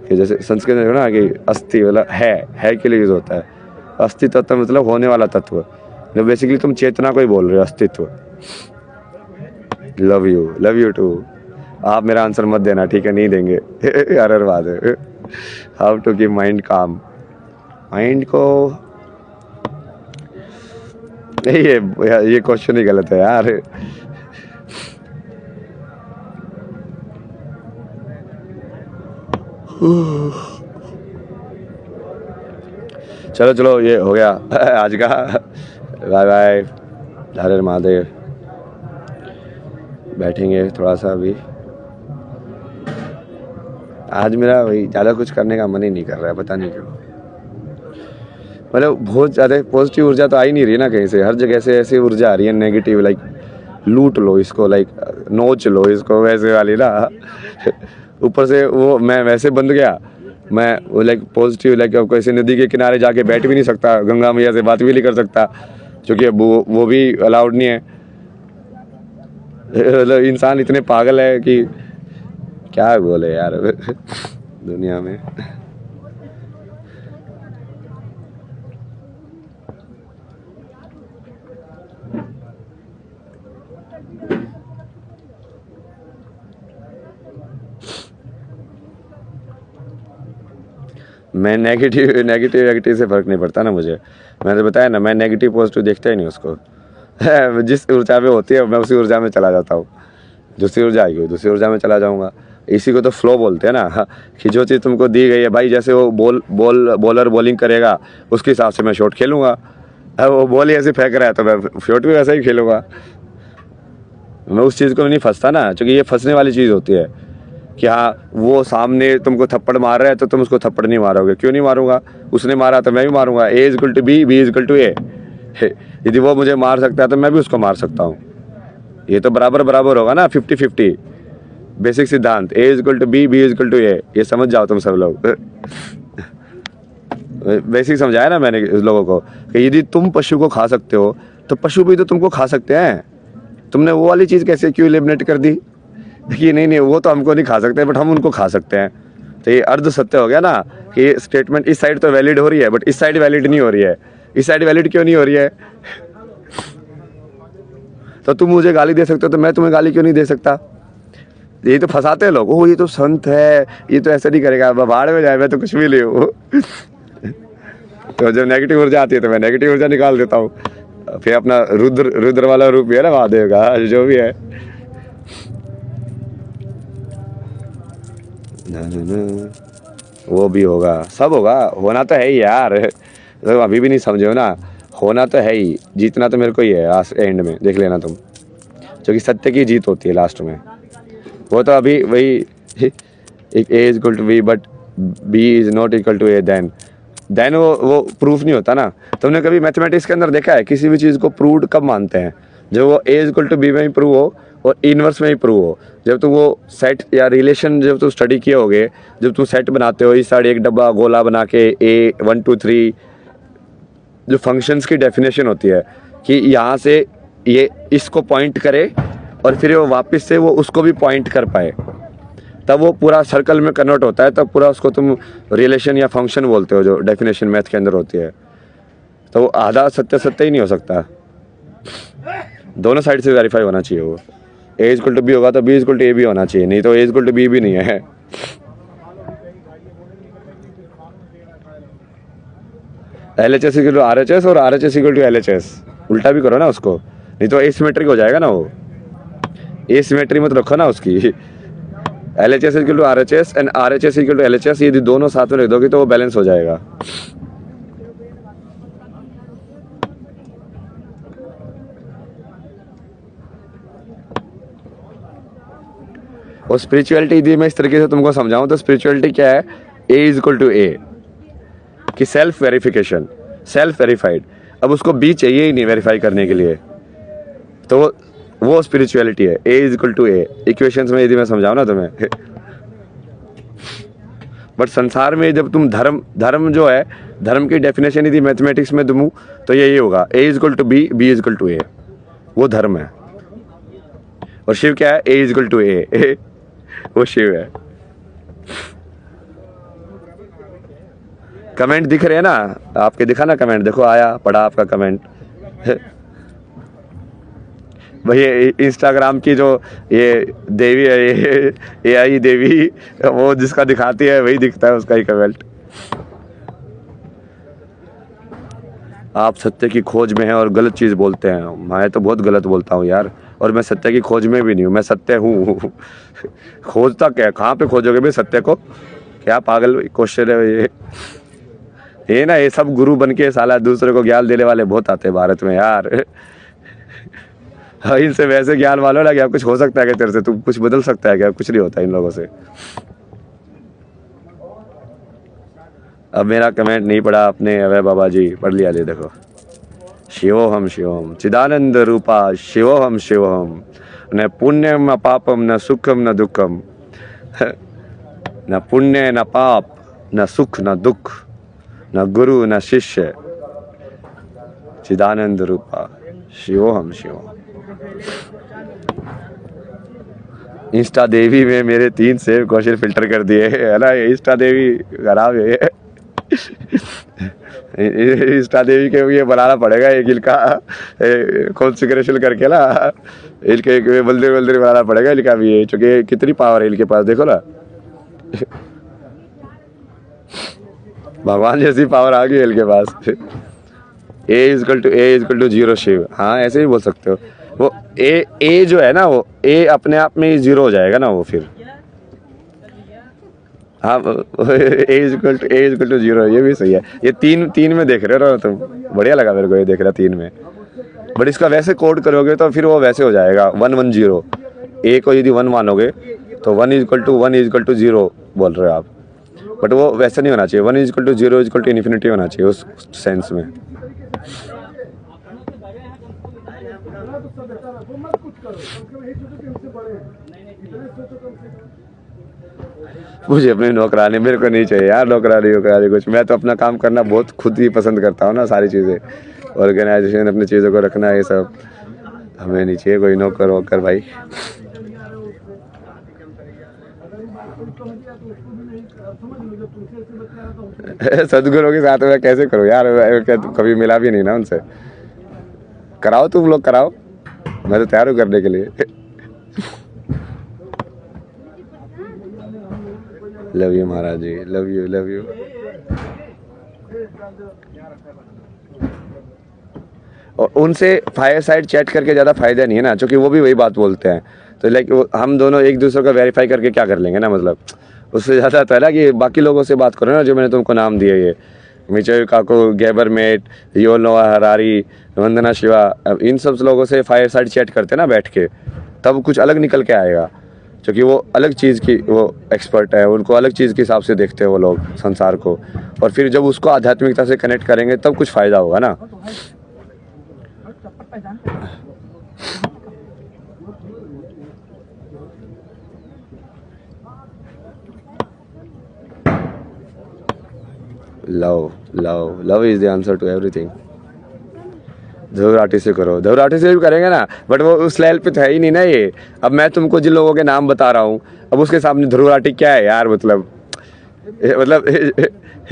कि जैसे संस्कृत में ना कि अस्थि मतलब है के लिए यूज होता है। अस्तित्व मतलब होने वाला तत्व। जो बेसिकली तुम चेतना को ही बोल रहे हो, अस्तित्व। Love you too. आप मेरा आंसर मत देना ठीक है, नहीं देंगे। हर बात है। हाउ टू कीप माइंड काम? माइंड को नहीं, ये क्वेश्चन ही गलत है यार। चलो चलो ये हो गया आज का। बाय बाय, हर हर महादेव। बैठेंगे थोड़ा सा अभी। आज मेरा वही ज़्यादा कुछ करने का मन ही नहीं कर रहा है, पता नहीं क्यों। मतलब बहुत ज़्यादा पॉजिटिव ऊर्जा तो आ ही नहीं रही ना कहीं से। हर जगह से ऐसी ऊर्जा आ रही है नेगेटिव, लाइक लूट लो इसको, लाइक नोच लो इसको, वैसे वाली ना। ऊपर से वो मैं वैसे बंद गया, मैं वो लाइक पॉजिटिव, लाइक अब किसी नदी के किनारे जाके बैठ भी नहीं सकता, गंगा मैया से बात भी नहीं कर सकता क्योंकि वो भी अलाउड नहीं है। मतलब इंसान इतने पागल है कि क्या बोले यार दुनिया में। मैं नेगेटिव से फ़र्क नहीं पड़ता ना मुझे। मैंने बताया ना, मैं नेगेटिव पॉजिटिव देखता ही नहीं उसको। जिस ऊर्जा में होती है मैं उसी ऊर्जा में चला जाता हूँ। दूसरी ऊर्जा आएगी दूसरी ऊर्जा में चला जाऊँगा। इसी को तो फ्लो बोलते हैं ना, कि जो चीज़ तुमको दी गई है भाई, जैसे वो बॉलर बॉलिंग करेगा उसके हिसाब से मैं शॉट खेलूँगा। अब वो बॉल ही ऐसे फेंक रहा है तो मैं शॉट भी वैसा ही खेलूँगा। मैं उस चीज़ को नहीं फंसता ना, क्योंकि ये फंसने वाली चीज़ होती है कि हाँ वो सामने तुमको थप्पड़ मार रहा है तो तुम उसको थप्पड़ नहीं मारोगे। क्यों नहीं मारूंगा? उसने मारा तो मैं भी मारूंगा। A = B, B = A। यदि वो मुझे मार सकता है तो मैं भी उसको मार सकता हूँ। ये तो बराबर होगा ना, 50-50 बेसिक सिद्धांत। A = B, B = A। ये समझ जाओ तुम सब लोग। बेसिक समझाया ना मैंने इस लोगों को कि यदि तुम पशु को खा सकते हो तो पशु भी तो तुमको खा सकते हैं। तुमने वो वाली चीज़ कैसे क्यों एलिमिनेट कर दी कि नहीं वो तो हमको नहीं खा सकते बट हम उनको खा सकते हैं। तो ये अर्ध सत्य हो गया ना कि ये स्टेटमेंट इस साइड तो वैलिड हो रही है बट इस साइड वैलिड नहीं हो रही है। इस साइड वैलिड क्यों नहीं हो रही है? तो तुम मुझे गाली दे सकते हो तो मैं तुम्हें गाली क्यों नहीं दे सकता? ये तो फंसाते हैं लोग। ओ ये तो संत है, ये तो ऐसे नहीं करेगा, बाहर में जाए, मैं तो कुछ भी नहीं हूँ। तो जब नेगेटिव ऊर्जा आती है तो मैं नेगेटिव ऊर्जा निकाल देता हूँ। फिर अपना रुद्र वाला रूप भी है ना महादेव का, जो भी है। वो भी होगा, सब होगा। होना तो है ही यार, तो अभी भी नहीं समझे हो ना। होना तो है ही, जीतना तो मेरे को ही है लास्ट एंड में, देख लेना तुम। जो कि सत्य की जीत होती है लास्ट में। वो तो अभी वही एक A = B but B is not equal to A then वो प्रूफ नहीं होता ना। तुमने कभी मैथमेटिक्स के अंदर देखा है किसी भी चीज़ को प्रूव्ड कब मानते हैं? जब वो A = B में ही प्रूव हो और इनवर्स में ही प्रूव हो। जब तुम वो सेट या रिलेशन जब तुम स्टडी किए होगे, जब तुम सेट बनाते हो इस साइड एक डब्बा गोला बना के ए 1 2 3, जो फंक्शंस की डेफिनेशन होती है कि यहाँ से ये इसको पॉइंट करे और फिर वो वापस से वो उसको भी पॉइंट कर पाए, तब वो पूरा सर्कल में कन्वर्ट होता है, तब पूरा उसको तुम रिलेशन या फंक्शन बोलते हो, जो डेफिनेशन मैथ के अंदर होती है। तो वो आधा सत्य सत्य ही नहीं हो सकता, दोनों साइड से वेरीफाई होना चाहिए। वो ए इक्वल टू बी होगा तो बी इक्वल टू ए भी होना चाहिए, नहीं तो ए इक्वल टू बी भी नहीं है। LHS इक्वल टू RHS और RHS इक्वल टू LHS, उल्टा भी करो ना उसको, नहीं तो एसिमेट्रिक हो जाएगा ना। वो एसिमेट्री मत रखो ना उसकी। LHS equal to RHS and RHS equal to LHS, यदि दोनों साथ में रख दोगे तो वो बैलेंस हो जाएगा। और स्पिरिचुअलिटी यदि मैं इस तरीके से तुमको समझाऊं तो स्पिरिचुअलिटी क्या है, A is equal to A, कि सेल्फ वेरिफिकेशन, सेल्फ वेरीफाइड। अब उसको B चाहिए ही नहीं वेरीफाई करने के लिए, तो वो स्पिरिचुअलिटी है। A is equal to A equations में यदि मैं समझाऊं ना तुम्हें। बट संसार में जब तुम धर्म जो है, धर्म की डेफिनेशन यदि मैथमेटिक्स में दूं तो यही होगा, A is equal to B, B is equal to A, वो धर्म है। और शिव क्या है, A is equal to A, वो शिव है। कमेंट दिख रहे हैं ना आपके, दिखा ना कमेंट, देखो आया, पढ़ा आपका कमेंट। भाई इंस्टाग्राम की जो ये देवी है, ये AI देवी, वो जिसका दिखाती है वही दिखता है उसका ही कमेंट। आप सत्य की खोज में हैं और गलत चीज़ बोलते हैं। मैं तो बहुत गलत बोलता हूँ यार, और मैं सत्य की खोज में भी नहीं हूँ, मैं सत्य हूँ। खोजता क्या, कहाँ पे खोजोगे भाई सत्य को, क्या पागल क्वेश्चन है ये ना। ये सब गुरु बन के साला दूसरे को ज्ञान देने वाले बहुत आते हैं भारत में यार। इनसे वैसे ज्ञान वालों ना, क्या कुछ हो सकता है क्या तेरे से, तू कुछ बदल सकता है क्या, कुछ नहीं होता इन लोगों से। अब मेरा कमेंट नहीं पढ़ा आपने, अबे बाबा जी पढ़ लिया, ले देखो। शिवोहम शिवोहम चिदानंद रूपा शिवोहम शिवोहम, न पुण्यम न पापम न सुखम न दुखम, न पुण्य न पाप न सुख न दुख, न गुरु न शिष्य, चिदानंद रूपा शिवोहम शिवोहम। इंस्टा देवी में मेरे 3 सेव क्वेश्चन फिल्टर कर दिए है ना, ये इंस्टा देवी खराब है। इंस्टा देवी के ये बनाना पड़ेगा एक इनका कॉन्फ़िगरेशन करके ना, इनके एक मंदिर बनाना पड़ेगा इनका भी, ये चूंकि कितनी पावर है इनके पास, देखो ना। भगवान जैसी पावर आ गई है इनके पास। A is equal to 0 Shiva, हाँ ऐसे ही बोल सकते हो। वो A जो है ना, वो A अपने आप में ही 0 हो जाएगा ना वो फिर। हाँ A इज इक्वल टू 0, ये भी सही है। ये तीन में देख रहे हो तुम, बढ़िया लगा मेरे को ये देख रहा 3 में। बट इसका वैसे कोड करोगे तो फिर वो वैसे हो जाएगा 1 1 0। A को यदि 1 मानोगे तो 1 इज इक्वल टू 0 बोल रहे हो आप, बट वो वैसे नहीं होना चाहिए। 1 is equal to 0 is equal to infinity होना चाहिए उस सेंस में। मुझे अपनी नौकरानी, मेरे को नहीं चाहिए यार नौकरानी कुछ। मैं तो अपना काम करना बहुत खुद ही पसंद करता हूँ ना, सारी चीज़ें, ऑर्गेनाइजेशन, अपनी चीज़ों को रखना, ये सब हमें नहीं चाहिए कोई नौकर वोकर भाई। सदगुरु के साथ मैं कैसे करूँ यार, कभी मिला भी नहीं ना उनसे। कराओ तुम लोग कराओ, मैं तो तैयार हूँ करने के लिए। Love you Maharaj ji, love you. और उनसे फायर साइड चैट करके ज़्यादा फायदा नहीं है ना, क्योंकि वो भी वही बात बोलते हैं। तो लाइक हम दोनों एक दूसरे को वेरीफाई करके क्या कर लेंगे ना, मतलब उससे ज़्यादा तो है ना कि बाकी लोगों से बात करो ना, जो मैंने तुमको नाम दिया, ये मिचेल काको, गैबरमेट, युवल नोआ हरारी, वंदना शिवा, इन सब लोगों से फायर साइड चैट करते ना बैठ के, तब कुछ अलग निकल के आएगा। क्योंकि वो अलग चीज़ की वो एक्सपर्ट है, उनको अलग चीज़ के हिसाब से देखते हैं वो लोग संसार को, और फिर जब उसको आध्यात्मिकता से कनेक्ट करेंगे तब कुछ फ़ायदा होगा ना। Love love love is the answer to everything. Dhruv Rathee से करो, ध्रुव राठी से भी करेंगे ना, बट वो उस लेवल पे तो है ही नहीं ना ये। अब मैं तुमको जिन लोगों के नाम बता रहा हूँ, अब उसके सामने ध्रुव राठी क्या है यार, मतलब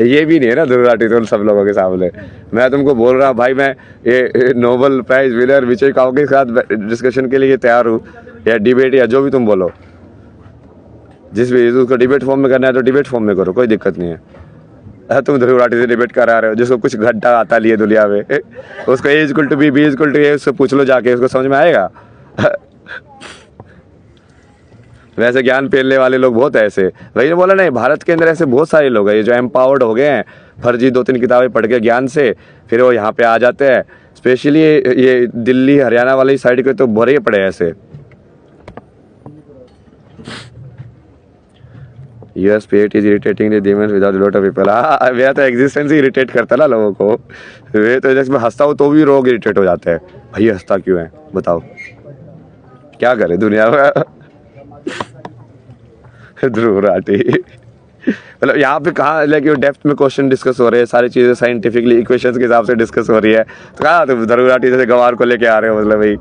ये भी नहीं है ना ध्रुव राठी तो उन सब लोगों के सामने। मैं तुमको बोल रहा हूँ भाई, मैं ये नोबेल प्राइज विनर विजय काओ के साथ डिस्कशन के लिए तैयार हूँ, या डिबेट या जो भी तुम बोलो, जिस भी उसको डिबेट फॉर्म में करना है तो डिबेट फॉर्म में करो, कोई दिक्कत नहीं है। तुम ध्रुव राठी से डिबेट करा रहे हो जिसको कुछ घंटा आता लिए दुनिया में, उसको A equal to B, B equal to A, उससे पूछ लो जाके, उसको समझ में आएगा? वैसे ज्ञान फैलने वाले लोग बहुत है ऐसे। वही ने बोला नहीं, भारत के अंदर ऐसे बहुत सारे लोग हैं ये जो एम्पावर्ड हो गए हैं फर्जी 2-3 किताबें पढ़ के ज्ञान से, फिर वो यहाँ पे आ जाते हैं। स्पेशली ये दिल्ली हरियाणा वाली साइड के तो भरे पड़े ऐसे। US pet is irritating the demons without a lot of people। हाँ, मेरा तो एग्जिस्टेंस ही इरिटेट करता है ना लोगों को। वे तो जैसे मैं हंसता हूँ तो भी लोग इरिटेट हो जाते हैं, भाई हंसता क्यों है बताओ, क्या करे दुनिया में। ध्रुव राठी मतलब यहाँ पे कहाँ लाइक डेप्थ में क्वेश्चन डिस्कस हो रहे हैं, सारी चीजें साइंटिफिकली इक्वेशंस के हिसाब से डिस्कस हो रही है, तो कहाँ तुम ध्रुव राठी जैसे गवार को लेके आ रहे हो, मतलब भाई।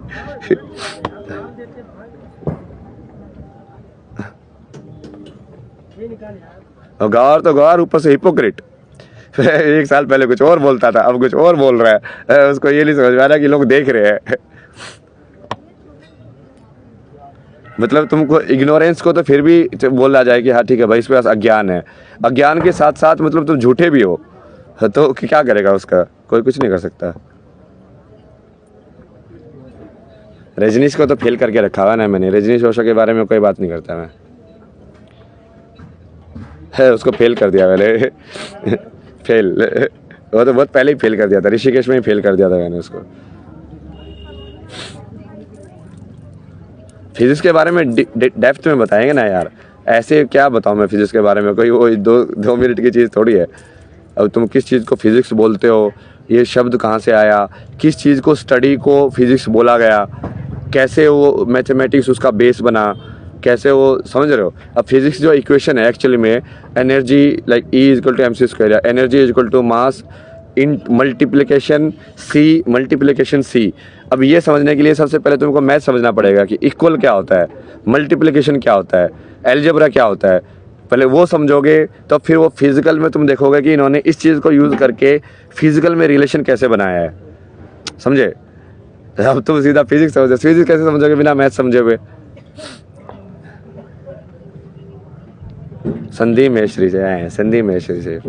और गवार तो गवार, ऊपर से हिपोक्रेट। 1 साल पहले कुछ और बोलता था, अब कुछ और बोल रहा है, उसको ये नहीं समझ में आ रहा कि लोग देख रहे हैं। मतलब तुमको इग्नोरेंस को तो फिर भी बोला जाए कि हाँ ठीक है भाई इस पे अज्ञान है, अज्ञान के साथ साथ मतलब तुम झूठे भी हो, तो क्या करेगा उसका, कोई कुछ नहीं कर सकता। रजनीश को तो फेल करके रखा हुआ ना मैंने, रजनीश ओशो के बारे में कोई बात नहीं करता मैं, है उसको फेल कर दिया मैंने। फेल, वो तो बहुत पहले ही फेल कर दिया था, ऋषिकेश में ही फेल कर दिया था मैंने उसको। फिजिक्स के बारे में डेप्थ में बताएंगे ना यार, ऐसे क्या बताऊं मैं फिजिक्स के बारे में, कोई वो 2 मिनट की चीज़ थोड़ी है। अब तुम किस चीज़ को फिजिक्स बोलते हो, ये शब्द कहाँ से आया, किस चीज़ को स्टडी को फिजिक्स बोला गया, कैसे वो मैथमेटिक्स उसका बेस बना, कैसे वो, समझ रहे हो। अब फिजिक्स जो इक्वेशन है एक्चुअली में energy like E is equal to mc², या energy is equal to mass in multiplication C. अब ये समझने के लिए सबसे पहले तुमको मैथ समझना पड़ेगा कि इक्वल क्या होता है, मल्टीप्लिकेशन क्या होता है, अलजेब्रा क्या होता है। पहले वो समझोगे तो फिर वो फिजिकल में तुम देखोगे कि इन्होंने इस चीज़ को यूज़ करके फिजिकल में रिलेशन कैसे बनाया है, समझे। अब तुम सीधा फिजिक्स समझो, फिजिक्स कैसे समझोगे बिना मैथ समझे हुए। संदीप महेश्वरी से, संदीप महेश्वरी से।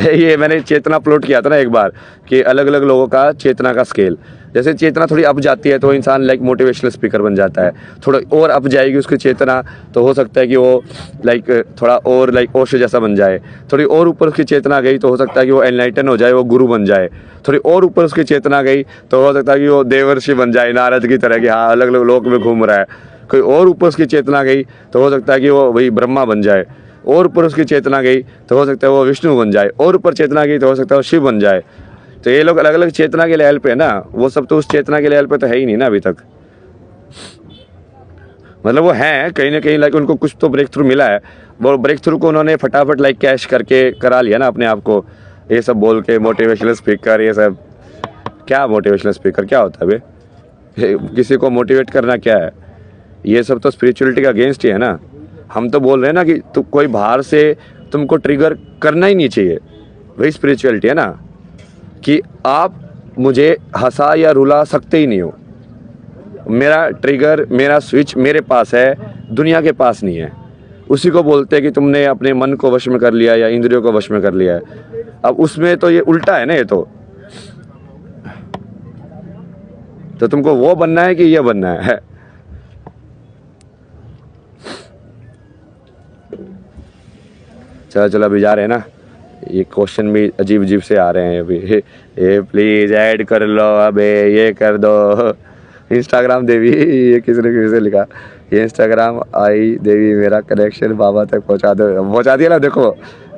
ये मैंने चेतना प्लॉट किया था ना एक बार कि अलग अलग लोगों का चेतना का स्केल, जैसे चेतना थोड़ी अप जाती है तो इंसान लाइक मोटिवेशनल स्पीकर बन जाता है, थोड़ा और अप जाएगी उसकी चेतना तो हो सकता है कि वो लाइक थोड़ा और लाइक ओशो जैसा बन जाए, थोड़ी और ऊपर उसकी चेतना गई तो हो सकता है कि वो एनलाइटन हो जाए, वो गुरु बन जाए, थोड़ी और ऊपर उसकी चेतना गई तो हो सकता है कि वो देवर्षि बन जाए, नारद की तरह कि हाँ अलग अलग लोक में घूम रहा है, कोई और ऊपर उसकी चेतना गई तो हो सकता है कि वो वही ब्रह्मा बन जाए, और ऊपर उसकी चेतना गई तो हो सकता है वो विष्णु बन जाए, और ऊपर चेतना गई तो हो सकता है वो शिव बन जाए। तो ये लोग अलग अलग चेतना के लेवल पे है ना, वो सब तो उस चेतना के लेवल पे तो है ही नहीं ना अभी तक। मतलब वो हैं कहीं ना कहीं लाइक उनको कुछ तो ब्रेक थ्रू मिला है, वो ब्रेक थ्रू को उन्होंने फटाफट लाइक कैश करके करा लिया ना अपने आप को, ये सब बोल के मोटिवेशनल स्पीकर, ये सब क्या मोटिवेशनल स्पीकर क्या होता है बे, किसी को मोटिवेट करना क्या है, ये सब तो स्पिरिचुअलिटी का अगेंस्ट ही है ना। हम तो बोल रहे हैं ना कि तू कोई बाहर से तुमको ट्रिगर करना ही नहीं चाहिए, वही स्पिरिचुअलिटी है ना, कि आप मुझे हंसा या रुला सकते ही नहीं हो, मेरा ट्रिगर मेरा स्विच मेरे पास है, दुनिया के पास नहीं है। उसी को बोलते हैं कि तुमने अपने मन को वश में कर लिया या इंद्रियों को वश में कर लिया है। अब उसमें तो ये उल्टा है ना, ये तो तुमको वो बनना है कि ये बनना है। चलो चलो अभी जा रहे हैं ना, ये क्वेश्चन भी अजीब अजीब से आ रहे हैं अभी। ये प्लीज ऐड कर लो, अबे ये कर दो। इंस्टाग्राम देवी, ये किसने लिखा, ये इंस्टाग्राम आई देवी मेरा कनेक्शन बाबा तक पहुंचा दो, पहुंचा दिया ना। देखो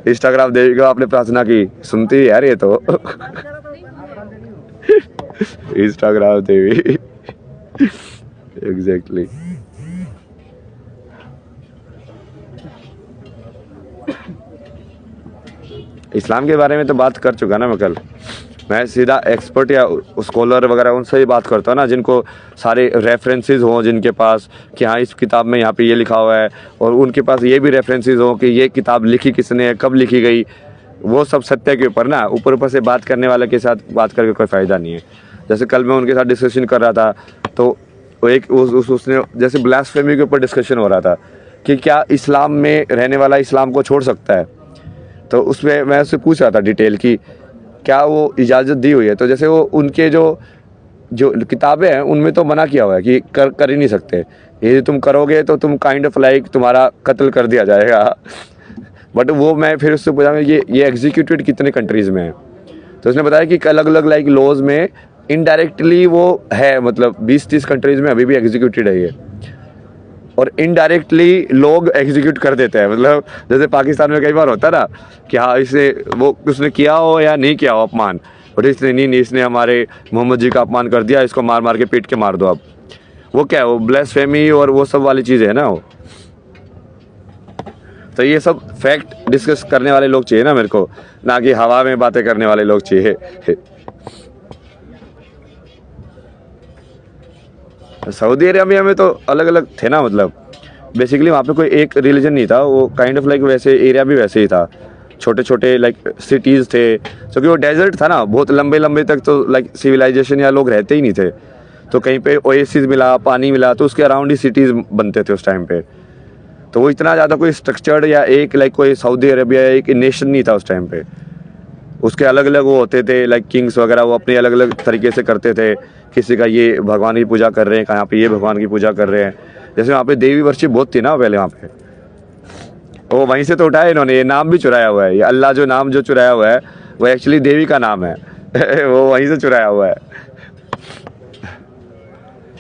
इंस्टाग्राम देवी को आपने प्रार्थना की, सुनती है यार ये तो। इंस्टाग्राम देवी एग्जैक्टली। इस्लाम के बारे में तो बात कर चुका ना मैं कल। मैं सीधा एक्सपर्ट या स्कॉलर वगैरह उनसे ही बात करता हूँ ना, जिनको सारे रेफरेंसेस हों, जिनके पास कि हाँ इस किताब में यहाँ पे ये लिखा हुआ है, और उनके पास ये भी रेफरेंसेस हों कि ये किताब लिखी किसने है, कब लिखी गई, वो सब सत्य के ऊपर ना। ऊपर ऊपर से बात करने वाले के साथ बात करके कोई फ़ायदा नहीं है। जैसे कल मैं उनके साथ डिस्कशन कर रहा था, तो वो एक उसने जैसे ब्लास्फेमी के ऊपर डिस्कशन हो रहा था कि क्या इस्लाम में रहने वाला इस्लाम को छोड़ सकता है। तो उसमें मैं उससे पूछ रहा था डिटेल कि क्या वो इजाज़त दी हुई है। तो जैसे वो उनके जो जो किताबें हैं उनमें तो मना किया हुआ है कि कर ही नहीं सकते, ये तुम करोगे तो तुम काइंड ऑफ लाइक तुम्हारा कत्ल कर दिया जाएगा। बट वो मैं फिर उससे पूछा ये एग्जीक्यूटेड कितने कंट्रीज़ में है। तो उसने बताया कि अलग अलग लाइक लॉज में इनडायरेक्टली वो है, मतलब 20-30 कंट्रीज़ में अभी भी एग्जीक्यूटेड है ये, और इनडायरेक्टली लोग एग्जीक्यूट कर देते हैं। मतलब जैसे पाकिस्तान में कई बार होता है ना कि हाँ इसे वो उसने किया हो या नहीं किया हो अपमान, और इसने नहीं इसने हमारे मोहम्मद जी का अपमान कर दिया, इसको मार मार के पीट के मार दो। अब वो क्या है, वो ब्लास्फेमी और वो सब वाली चीज़ें है ना वो। तो ये सब फैक्ट डिस्कस करने वाले लोग चाहिए ना मेरे को, ना कि हवा में बातें करने वाले लोग चाहिए। सऊदी अरेबिया में तो अलग अलग थे ना, मतलब बेसिकली वहाँ पे कोई एक रिलीजन नहीं था, वो काइंड ऑफ लाइक वैसे एरिया भी वैसे ही था, छोटे छोटे लाइक सिटीज़ थे, क्योंकि वो डेजर्ट था ना, बहुत लंबे लंबे तक तो लाइक सिविलाइजेशन या लोग रहते ही नहीं थे। तो कहीं पे ओएसिस मिला, पानी मिला, तो उसके अराउंड ही सिटीज़ बनते थे उस टाइम पे। तो वो इतना ज़्यादा कोई स्ट्रक्चर्ड या एक लाइक कोई सऊदी अरेबिया एक नेशन नहीं था उस टाइम पे। उसके अलग अलग वो होते थे लाइक किंग्स वगैरह, वो अपने अलग अलग तरीके से करते थे। किसी का ये भगवान की पूजा कर रहे हैं, यहाँ पे ये भगवान की पूजा कर रहे हैं। जैसे वहाँ पे देवी वर्शिप बहुत थी ना पहले वहाँ पे, वो वहीं से तो उठाया इन्होंने, ये नाम भी चुराया हुआ है। ये अल्लाह जो नाम जो चुराया हुआ है वो एक्चुअली देवी का नाम है। वो वहीं से चुराया हुआ है।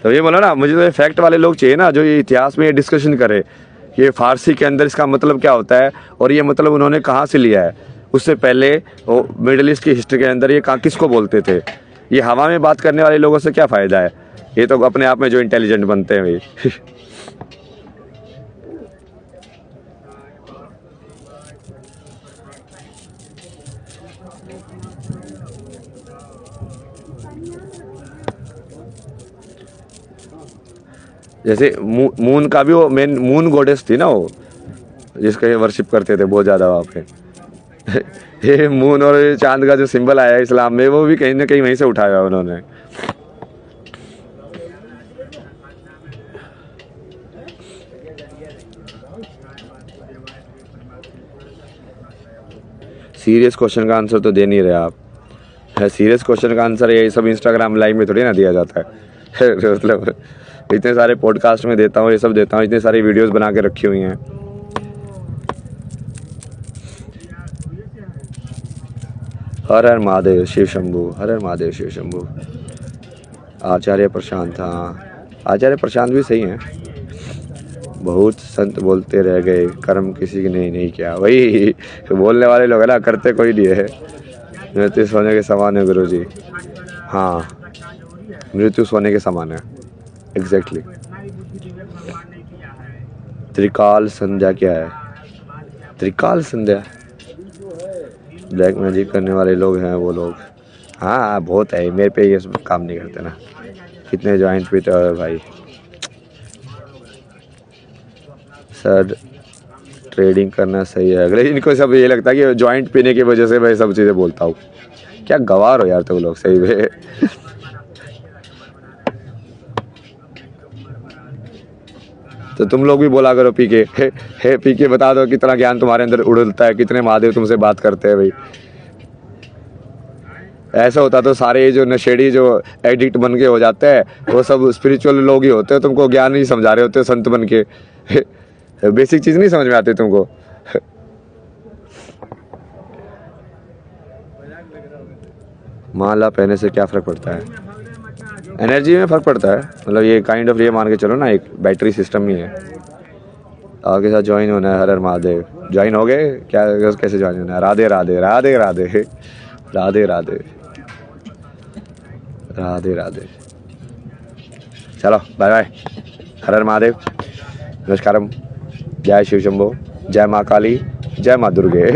तो ये बोला ना, मुझे तो ये फैक्ट वाले लोग चाहिए ना, जो ये इतिहास में ये डिस्कशन करे कि फारसी के अंदर इसका मतलब क्या होता है, और ये मतलब उन्होंने कहाँ से लिया है। उससे पहले वो मिडिल ईस्ट की हिस्ट्री के अंदर ये कहाँ किसको बोलते थे। ये हवा में बात करने वाले लोगों से क्या फ़ायदा है, ये तो अपने आप में जो इंटेलिजेंट बनते हैं भाई। जैसे मून का भी वो मेन मून गॉडेस थी ना वो, जिसका ये वर्शिप करते थे बहुत ज़्यादा वहाँ पे। ये मून और चांद का जो सिंबल आया है इस्लाम में, वो भी कहीं ना कहीं वहीं से उठाया है उन्होंने। सीरियस क्वेश्चन का आंसर तो दे नहीं रहे आप। सीरियस क्वेश्चन का आंसर ये सब इंस्टाग्राम लाइव में थोड़ी ना दिया जाता है। मतलब इतने सारे पॉडकास्ट में देता हूँ, ये सब देता हूँ, इतने सारी वीडियोस बना के रखी हुई हैं। हर हर महादेव शिव शंभू, हर हर महादेव शिव शंभू। आचार्य प्रशांत, हाँ आचार्य प्रशांत भी सही हैं। बहुत संत बोलते रह गए, कर्म किसी ने नहीं किया। वही बोलने वाले लोग है ना, करते कोई नहीं है। मृत्यु सोने के समान है गुरु जी। हाँ मृत्यु सोने के समान है, एग्जैक्टली। त्रिकाल संध्या क्या है? त्रिकाल संध्या ब्लैक मैजिक करने वाले लोग हैं वो लोग। हाँ बहुत है, मेरे पे ये सब काम नहीं करते ना। कितने जॉइंट पीते हो भाई सर, ट्रेडिंग करना सही है। अगले इनको सब ये लगता है कि जॉइंट पीने की वजह से मैं सब चीज़ें बोलता हूँ। क्या गवार हो यार तुम लोग सही में। तो तुम लोग भी बोला करो पी के, हे पी के बता दो कितना ज्ञान तुम्हारे अंदर उड़ता है, कितने महादेव तुमसे बात करते हैं भाई। ऐसा होता तो सारे जो नशेड़ी जो एडिक्ट बन के हो जाते हैं वो सब स्पिरिचुअल लोग ही होते हैं। तुमको ज्ञान नहीं समझा रहे होते संत बन के। बेसिक चीज़ नहीं समझ में आती तुमको। माला पहनने से क्या फ़र्क पड़ता है? एनर्जी में फ़र्क पड़ता है, मतलब ये काइंड ऑफ ये मान के चलो ना, एक बैटरी सिस्टम ही है। आपके साथ ज्वाइन होना है, हर हर महादेव। ज्वाइन हो गए क्या? कैसे ज्वाइन होना है? राधे राधे राधे राधे राधे राधे राधे राधे। चलो बाय बाय, हर हर महादेव, नमस्कारम, जय शिव शंभो, जय माँ काली, जय माँ दुर्गे।